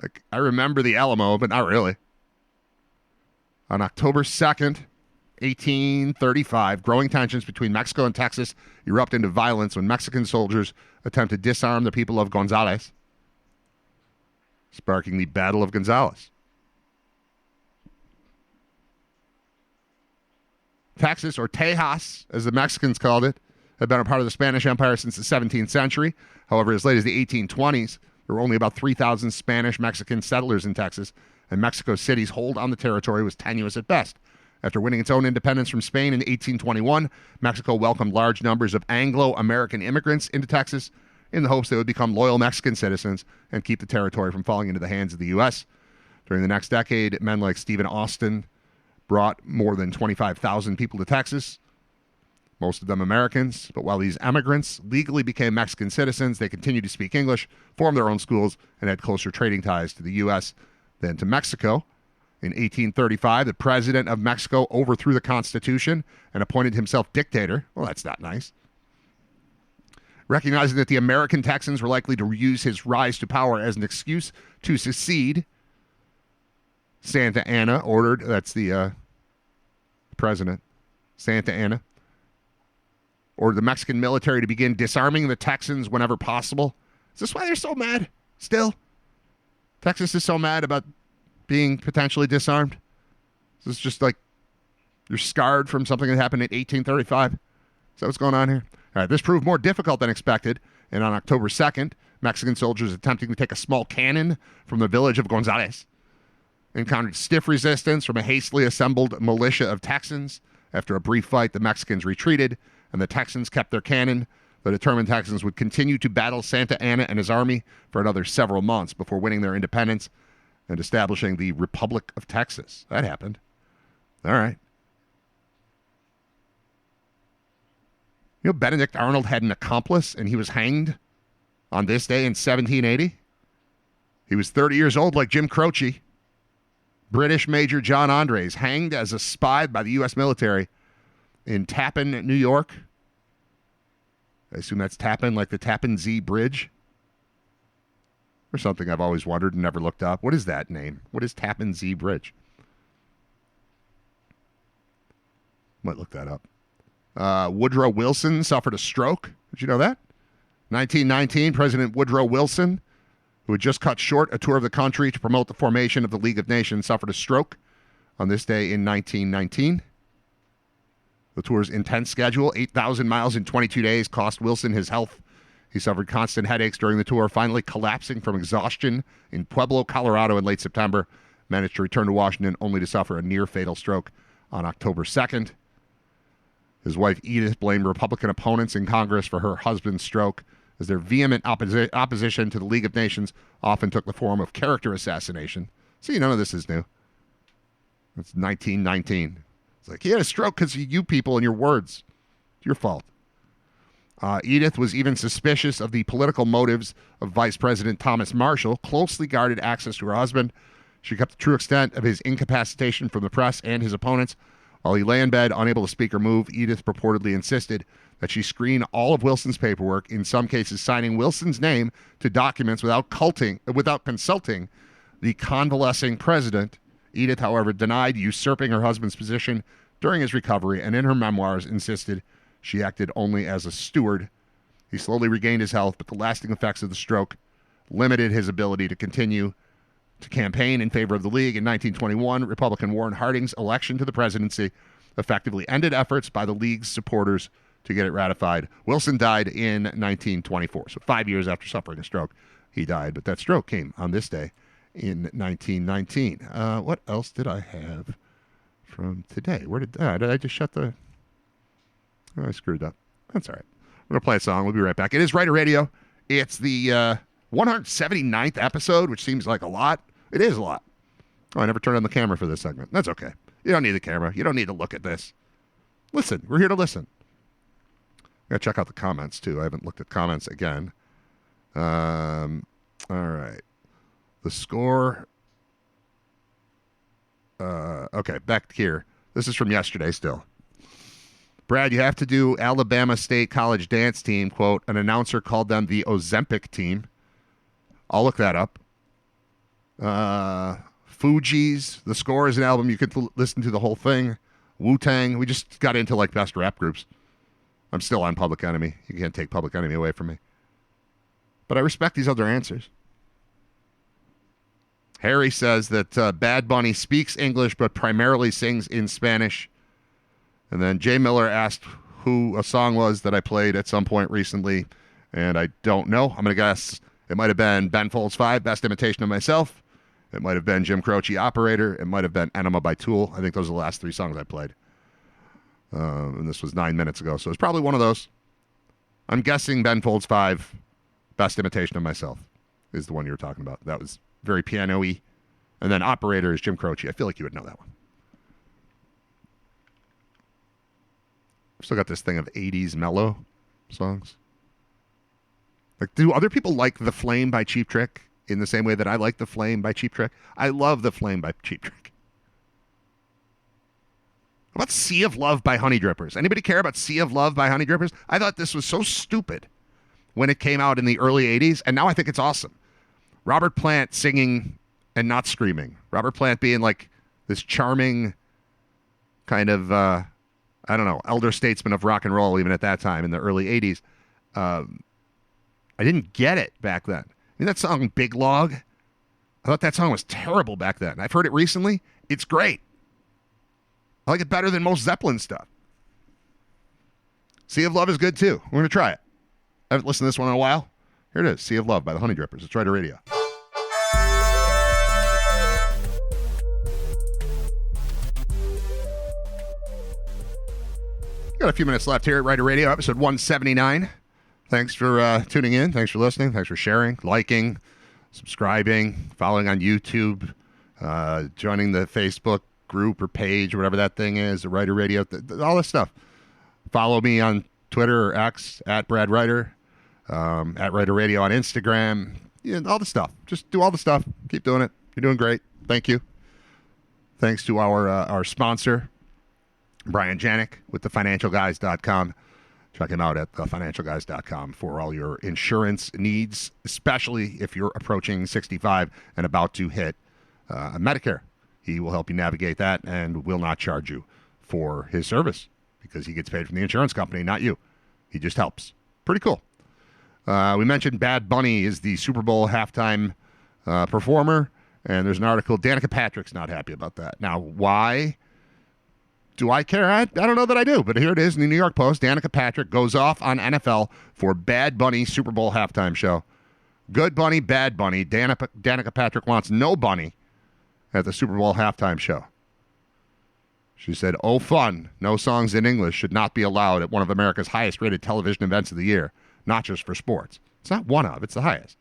Like, I remember the Alamo, but not really. On October 2nd, 1835, growing tensions between Mexico and Texas erupt into violence when Mexican soldiers attempt to disarm the people of Gonzales, sparking the Battle of Gonzales. Texas, or Tejas, as the Mexicans called it, had been a part of the Spanish Empire since the 17th century. However, as late as the 1820s, there were only about 3,000 Spanish-Mexican settlers in Texas, and Mexico City's hold on the territory was tenuous at best. After winning its own independence from Spain in 1821, Mexico welcomed large numbers of Anglo-American immigrants into Texas in the hopes they would become loyal Mexican citizens and keep the territory from falling into the hands of the U.S. During the next decade, men like Stephen Austin brought more than 25,000 people to Texas, most of them Americans. But while these immigrants legally became Mexican citizens, they continued to speak English, formed their own schools, and had closer trading ties to the U.S. than to Mexico. In 1835, the president of Mexico overthrew the Constitution and appointed himself dictator. Well, that's not nice. Recognizing that the American Texans were likely to use his rise to power as an excuse to secede, Santa Anna ordered, that's the president, Santa Anna, ordered the Mexican military to begin disarming the Texans whenever possible. Is this why they're so mad still? Texas is so mad about being potentially disarmed? Is this just like you're scarred from something that happened in 1835? Is that what's going on here? All right, this proved more difficult than expected, and on October 2nd, Mexican soldiers attempting to take a small cannon from the village of Gonzales encountered stiff resistance from a hastily assembled militia of Texans. After a brief fight, the Mexicans retreated, and the Texans kept their cannon. The determined Texans would continue to battle Santa Anna and his army for another several months before winning their independence and establishing the Republic of Texas. That happened. All right. You know, Benedict Arnold had an accomplice, and he was hanged on this day in 1780. He was 30 years old, like Jim Croce. British Major John Andres, hanged as a spy by the U.S. military in Tappan, New York. I assume that's Tappan, like the Tappan Zee Bridge. Or something I've always wondered and never looked up. What is that name? What is Tappan Zee Bridge? Might look that up. Woodrow Wilson suffered a stroke. Did you know that? 1919, President Woodrow Wilson, who had just cut short a tour of the country to promote the formation of the League of Nations, suffered a stroke on this day in 1919. The tour's intense schedule, 8,000 miles in 22 days, cost Wilson his health. He suffered constant headaches during the tour, finally collapsing from exhaustion in Pueblo, Colorado in late September. Managed to return to Washington only to suffer a near-fatal stroke on October 2nd. His wife Edith blamed Republican opponents in Congress for her husband's stroke, as their vehement opposition to the League of Nations often took the form of character assassination. See, none of this is new. It's 1919. It's like, he had a stroke because of you people and your words. It's your fault. Edith was even suspicious of the political motives of Vice President Thomas Marshall, closely guarded access to her husband. She kept the true extent of his incapacitation from the press and his opponents. While he lay in bed, unable to speak or move, Edith purportedly insisted that she screen all of Wilson's paperwork, in some cases signing Wilson's name to documents without consulting the convalescing president. Edith, however, denied usurping her husband's position during his recovery, and in her memoirs insisted she acted only as a steward. He slowly regained his health, but the lasting effects of the stroke limited his ability to continue to campaign in favor of the League. In 1921, Republican Warren Harding's election to the presidency effectively ended efforts by the League's supporters to get it ratified. Wilson died in 1924, so 5 years after suffering a stroke, he died. But that stroke came on this day in 1919. What else did I have from today? Where did I just shut the... Oh, I screwed up. That's all right. We're going to play a song. We'll be right back. It is Writer Radio. It's the 179th episode, which seems like a lot. It is a lot. Oh, I never turned on the camera for this segment. That's okay. You don't need the camera. You don't need to look at this. Listen. We're here to listen. I got to check out the comments, too. I haven't looked at comments again. All right. The score. Okay, back here. This is from yesterday still. Brad, you have to do Alabama State College dance team. Quote, an announcer called them the Ozempic team. I'll look that up. Fugees. The Score is an album. You could listen to the whole thing. Wu-Tang. We just got into like best rap groups. I'm still on Public Enemy. You can't take Public Enemy away from me. But I respect these other answers. Harry says that Bad Bunny speaks English but primarily sings in Spanish. And then Jay Miller asked who a song was that I played at some point recently, and I don't know. I'm going to guess it might have been Ben Folds 5, Best Imitation of Myself. It might have been Jim Croce, Operator. It might have been Enema by Tool. I think those are the last three songs I played. And this was 9 minutes ago, so it's probably one of those. I'm guessing Ben Folds 5, Best Imitation of Myself, is the one you were talking about. That was very piano-y. And then Operator is Jim Croce. I feel like you would know that one. I've still got this thing of 80s mellow songs. Like, do other people like The Flame by Cheap Trick in the same way that I like The Flame by Cheap Trick? I love The Flame by Cheap Trick. How about Sea of Love by Honey Drippers? Anybody care about Sea of Love by Honey Drippers? I thought this was so stupid when it came out in the early 80s, and now I think it's awesome. Robert Plant singing and not screaming. Robert Plant being like this charming kind of, I don't know, elder statesman of rock and roll even at that time in the early 80s. I didn't get it back then. I mean, that song, Big Log, I thought that song was terrible back then. I've heard it recently. It's great. I like it better than most Zeppelin stuff. Sea of Love is good, too. We're going to try it. I haven't listened to this one in a while. Here it is, Sea of Love by the Honey Drippers. It's Rider Radio. Got a few minutes left here at Rider Radio, episode 179. Thanks for tuning in. Thanks for listening. Thanks for sharing, liking, subscribing, following on YouTube, joining the Facebook group or page or whatever that thing is, the Rider Radio, all this stuff. Follow me on Twitter or X, at Brad Rider, at Rider Radio on Instagram, all the stuff. Just do all the stuff. Keep doing it. You're doing great. Thank you. Thanks to our sponsor, Brian Janik with thefinancialguys.com. Check him out at thefinancialguys.com for all your insurance needs, especially if you're approaching 65 and about to hit Medicare. He will help you navigate that and will not charge you for his service because he gets paid from the insurance company, not you. He just helps. Pretty cool. We mentioned Bad Bunny is the Super Bowl halftime performer, and there's an article. Danica Patrick's not happy about that. Now, why? Do I care? I don't know that I do, but here it is in the New York Post. Danica Patrick goes off on NFL for Bad Bunny Super Bowl halftime show. Good Bunny, Bad Bunny. Danica Patrick wants no Bunny at the Super Bowl halftime show. She said, "Oh, fun. No songs in English should not be allowed at one of America's highest-rated television events of the year, not just for sports." It's not one of. It's the highest.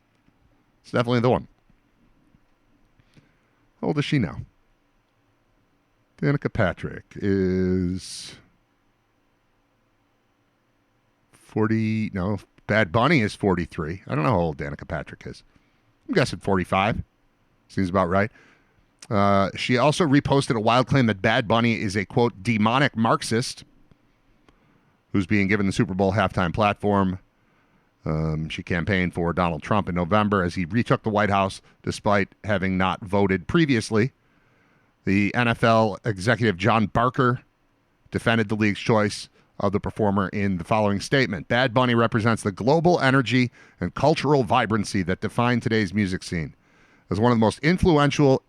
It's definitely the one. How old is she now? Danica Patrick is 40. No, Bad Bunny is 43. I don't know how old Danica Patrick is. I'm guessing 45. Seems about right. She also reposted a wild claim that Bad Bunny is a, quote, demonic Marxist who's being given the Super Bowl halftime platform. She campaigned for Donald Trump in November as he retook the White House despite having not voted previously. The NFL executive John Barker defended the league's choice of the performer in the following statement. Bad Bunny represents the global energy and cultural vibrancy that define today's music scene. As one of the most influential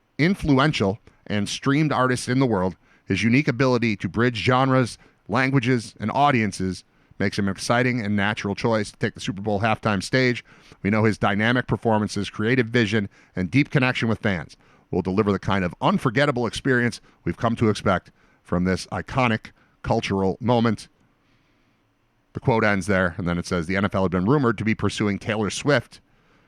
and streamed artists in the world, his unique ability to bridge genres, languages, and audiences makes him an exciting and natural choice to take the Super Bowl halftime stage. We know his dynamic performances, creative vision, and deep connection with fans will deliver the kind of unforgettable experience we've come to expect from this iconic cultural moment. The quote ends there, and then it says, the NFL had been rumored to be pursuing Taylor Swift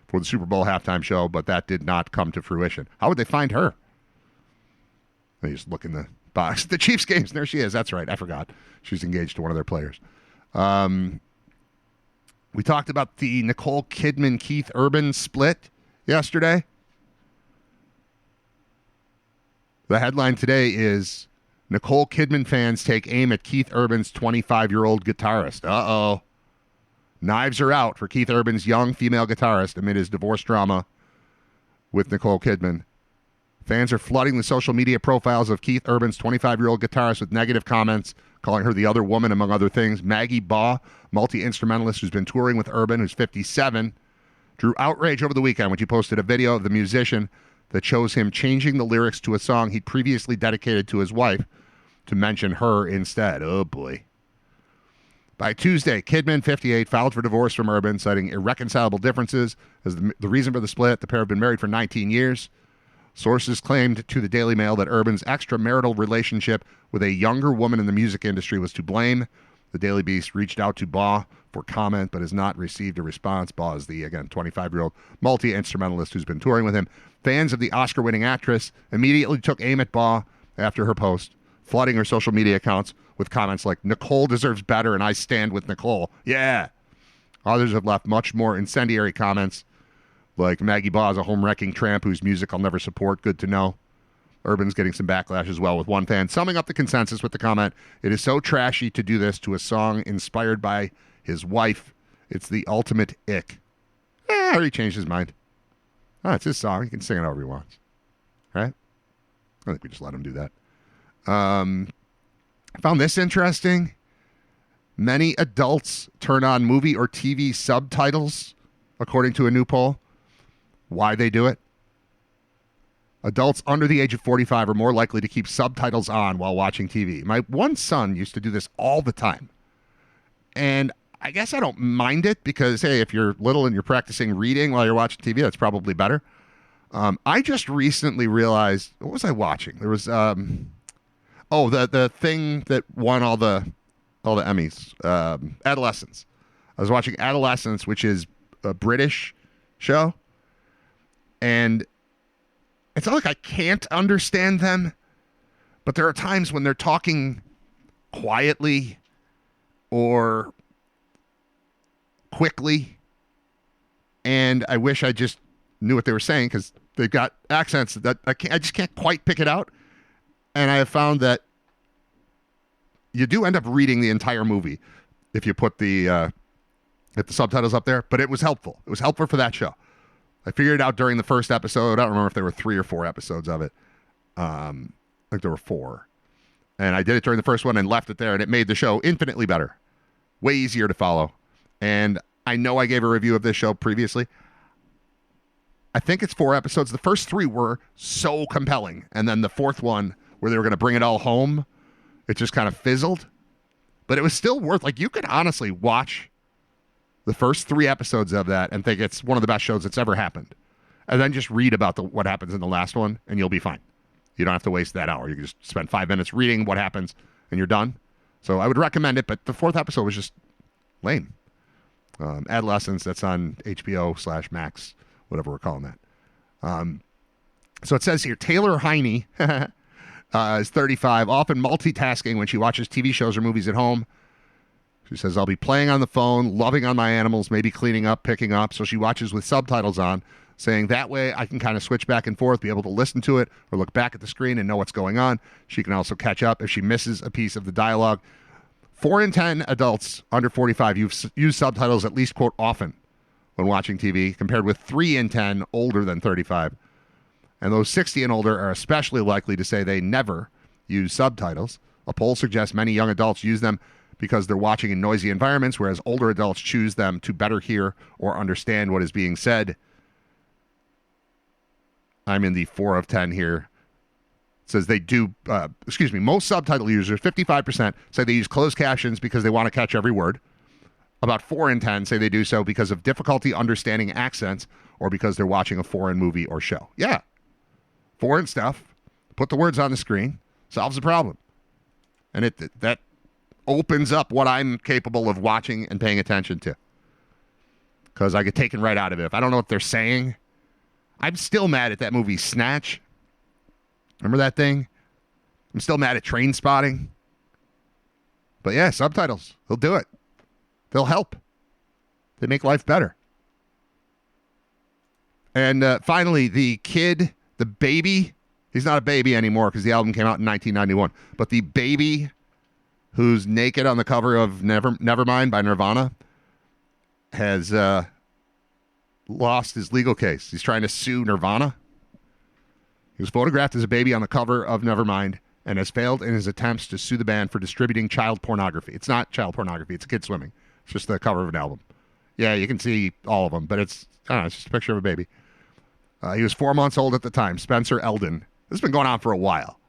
for the Super Bowl halftime show, but that did not come to fruition. How would they find her? They just look in the box. The Chiefs games, and there she is. That's right. I forgot. She's engaged to one of their players. We talked about the Nicole Kidman-Keith Urban split yesterday. The headline today is Nicole Kidman fans take aim at Keith Urban's 25-year-old guitarist. Uh-oh. Knives are out for Keith Urban's young female guitarist amid his divorce drama with Nicole Kidman. Fans are flooding the social media profiles of Keith Urban's 25-year-old guitarist with negative comments, calling her the other woman, among other things. Maggie Baugh, multi-instrumentalist who's been touring with Urban, who's 57, drew outrage over the weekend when she posted a video of the musician that shows him changing the lyrics to a song he'd previously dedicated to his wife to mention her instead. Oh, boy. By Tuesday, Kidman, 58, filed for divorce from Urban, citing irreconcilable differences as the reason for the split. The pair have been married for 19 years. Sources claimed to the Daily Mail that Urban's extramarital relationship with a younger woman in the music industry was to blame. The Daily Beast reached out to Baugh for comment, but has not received a response. Baugh is the, again, 25-year-old multi-instrumentalist who's been touring with him. Fans of the Oscar-winning actress immediately took aim at Baugh after her post, flooding her social media accounts with comments like, Nicole deserves better and I stand with Nicole. Yeah. Others have left much more incendiary comments, like Maggie Baugh is a home-wrecking tramp whose music I'll never support. Good to know. Urban's getting some backlash as well, with one fan summing up the consensus with the comment, it is so trashy to do this to a song inspired by his wife. It's the ultimate ick. I already changed his mind. Oh, it's his song. He can sing it however he wants. Right? I think we just let him do that. I found this interesting. Many adults turn on movie or TV subtitles, according to a new poll. Why they do it? Adults under the age of 45 are more likely to keep subtitles on while watching TV. My one son used to do this all the time. And I guess I don't mind it because, hey, if you're little and you're practicing reading while you're watching TV, that's probably better. I just recently realized, what was I watching? There was, the thing that won all the Emmys, Adolescence. I was watching Adolescence, which is a British show, and it's not like I can't understand them, but there are times when they're talking quietly or quickly, and I wish I just knew what they were saying because they've got accents that I just can't quite pick it out. And I have found that you do end up reading the entire movie if you put the subtitles up there, but it was helpful. It was helpful for that show. I figured it out during the first episode. I don't remember if there were 3 or 4 episodes of it. I think there were 4. And I did it during the first one and left it there, and it made the show infinitely better. Way easier to follow. And I know I gave a review of this show previously. I think it's 4 episodes. The first 3 were so compelling. And then the 4th one, where they were going to bring it all home, it just kind of fizzled. But it was still worth, like, you could honestly watch the first 3 episodes of that and think it's one of the best shows that's ever happened. And then just read about what happens in the last one, and you'll be fine. You don't have to waste that hour. You can just spend 5 minutes reading what happens, and you're done. So I would recommend it, but the 4th episode was just lame. Adolescence, that's on HBO/Max, whatever we're calling that. So it says here, Taylor Heine is 35, often multitasking when she watches TV shows or movies at home. She says, I'll be playing on the phone, loving on my animals, maybe cleaning up, picking up. So she watches with subtitles on, saying that way I can kind of switch back and forth, be able to listen to it or look back at the screen and know what's going on. She can also catch up if she misses a piece of the dialogue. 4 in 10 adults under 45 use subtitles at least, quote, often when watching TV, compared with 3 in 10 older than 35. And those 60 and older are especially likely to say they never use subtitles. A poll suggests many young adults use them because they're watching in noisy environments, whereas older adults choose them to better hear or understand what is being said. I'm in the 4 of 10 here. It says they do, most subtitle users, 55%, say they use closed captions because they want to catch every word. About 4 in 10 say they do so because of difficulty understanding accents or because they're watching a foreign movie or show. Yeah. Foreign stuff. Put the words on the screen. Solves the problem. And that opens up what I'm capable of watching and paying attention to. Because I get taken right out of it. If I don't know what they're saying, I'm still mad at that movie Snatch. Remember that thing? I'm still mad at Train Spotting. But yeah, subtitles. They'll do it. They'll help. They make life better. And finally, the kid, the baby. He's not a baby anymore because the album came out in 1991. But the baby who's naked on the cover of Nevermind by Nirvana has lost his legal case. He's trying to sue Nirvana. He was photographed as a baby on the cover of Nevermind and has failed in his attempts to sue the band for distributing child pornography. It's not child pornography. It's a kid swimming. It's just the cover of an album. Yeah, you can see all of them, but it's just a picture of a baby. He was 4 months old at the time. Spencer Eldon. This has been going on for a while.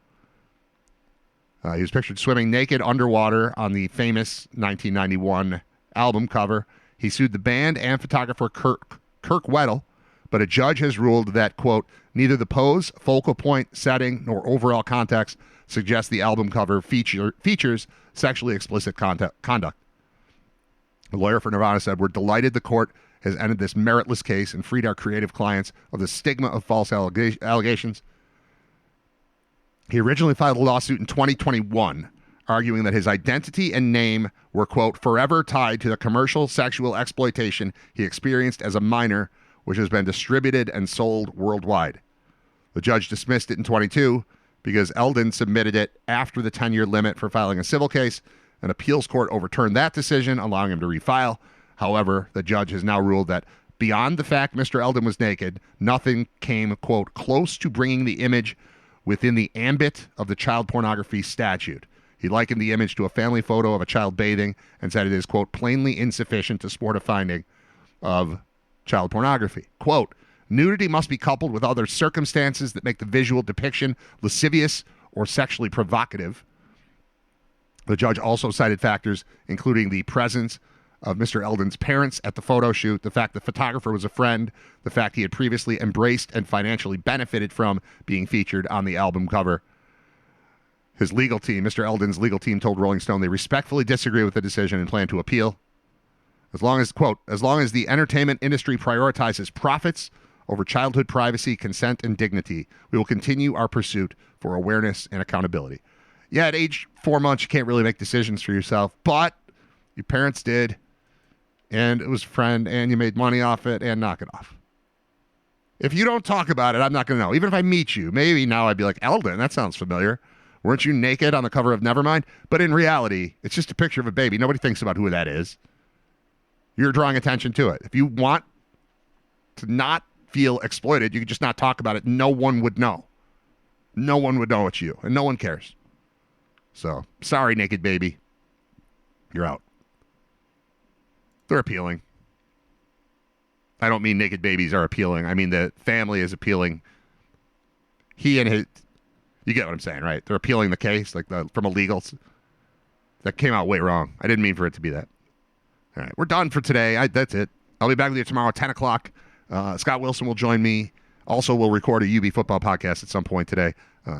He was pictured swimming naked underwater on the famous 1991 album cover. He sued the band and photographer Kirk Weddle, but a judge has ruled that, quote, neither the pose, focal point, setting, nor overall context suggests the album cover features sexually explicit conduct. A lawyer for Nirvana said, we're delighted the court has ended this meritless case and freed our creative clients of the stigma of false allegations. He originally filed a lawsuit in 2021, arguing that his identity and name were, quote, forever tied to the commercial sexual exploitation he experienced as a minor, which has been distributed and sold worldwide. The judge dismissed it in 22 because Eldon submitted it after the 10-year limit for filing a civil case. An appeals court overturned that decision, allowing him to refile. However, the judge has now ruled that beyond the fact Mr. Eldon was naked, nothing came, quote, close to bringing the image within the ambit of the child pornography statute. He likened the image to a family photo of a child bathing and said it is, quote, plainly insufficient to support a finding of child pornography. Quote, nudity must be coupled with other circumstances that make the visual depiction lascivious or sexually provocative. The judge also cited factors including the presence of Mr. Eldon's parents at the photo shoot, the fact the photographer was a friend, the fact he had previously embraced and financially benefited from being featured on the album cover. His legal team, Mr. Eldon's legal team, told Rolling Stone they respectfully disagree with the decision and plan to appeal. As long as, quote, as long as the entertainment industry prioritizes profits over childhood privacy, consent, and dignity, we will continue our pursuit for awareness and accountability. Yeah, at age 4 months, you can't really make decisions for yourself, but your parents did, and it was a friend, and you made money off it, and knock it off. If you don't talk about it, I'm not going to know. Even if I meet you, maybe now I'd be like, Eldon, that sounds familiar. Weren't you naked on the cover of Nevermind? But in reality, it's just a picture of a baby. Nobody thinks about who that is. You're drawing attention to it. If you want to not feel exploited, you could just not talk about it. No one would know. No one would know it's you, and no one cares. So, sorry, naked baby. You're out. They're appealing. I don't mean naked babies are appealing. I mean the family is appealing. He and his... You get what I'm saying, right? They're appealing the case from a legal... That came out way wrong. I didn't mean for it to be that. All right, we're done for today. That's it. I'll be back with you tomorrow at 10 o'clock. Scott Wilson will join me. Also, we'll record a UB football podcast at some point today,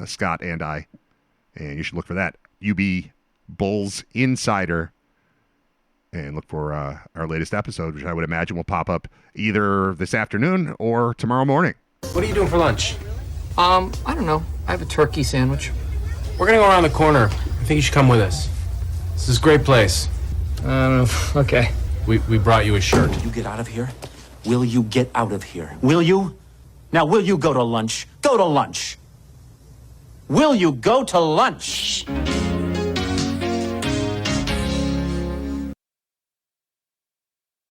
Scott and I. And you should look for that. UB Bulls Insider. And look for our latest episode, which I would imagine will pop up either this afternoon or tomorrow morning. What are you doing for lunch? I don't know. I have a turkey sandwich. We're gonna go around the corner. I think you should come with us. This is a great place. Okay. We brought you a shirt. Will you get out of here? Will you get out of here? Will you? Now, will you go to lunch? Go to lunch. Will you go to lunch?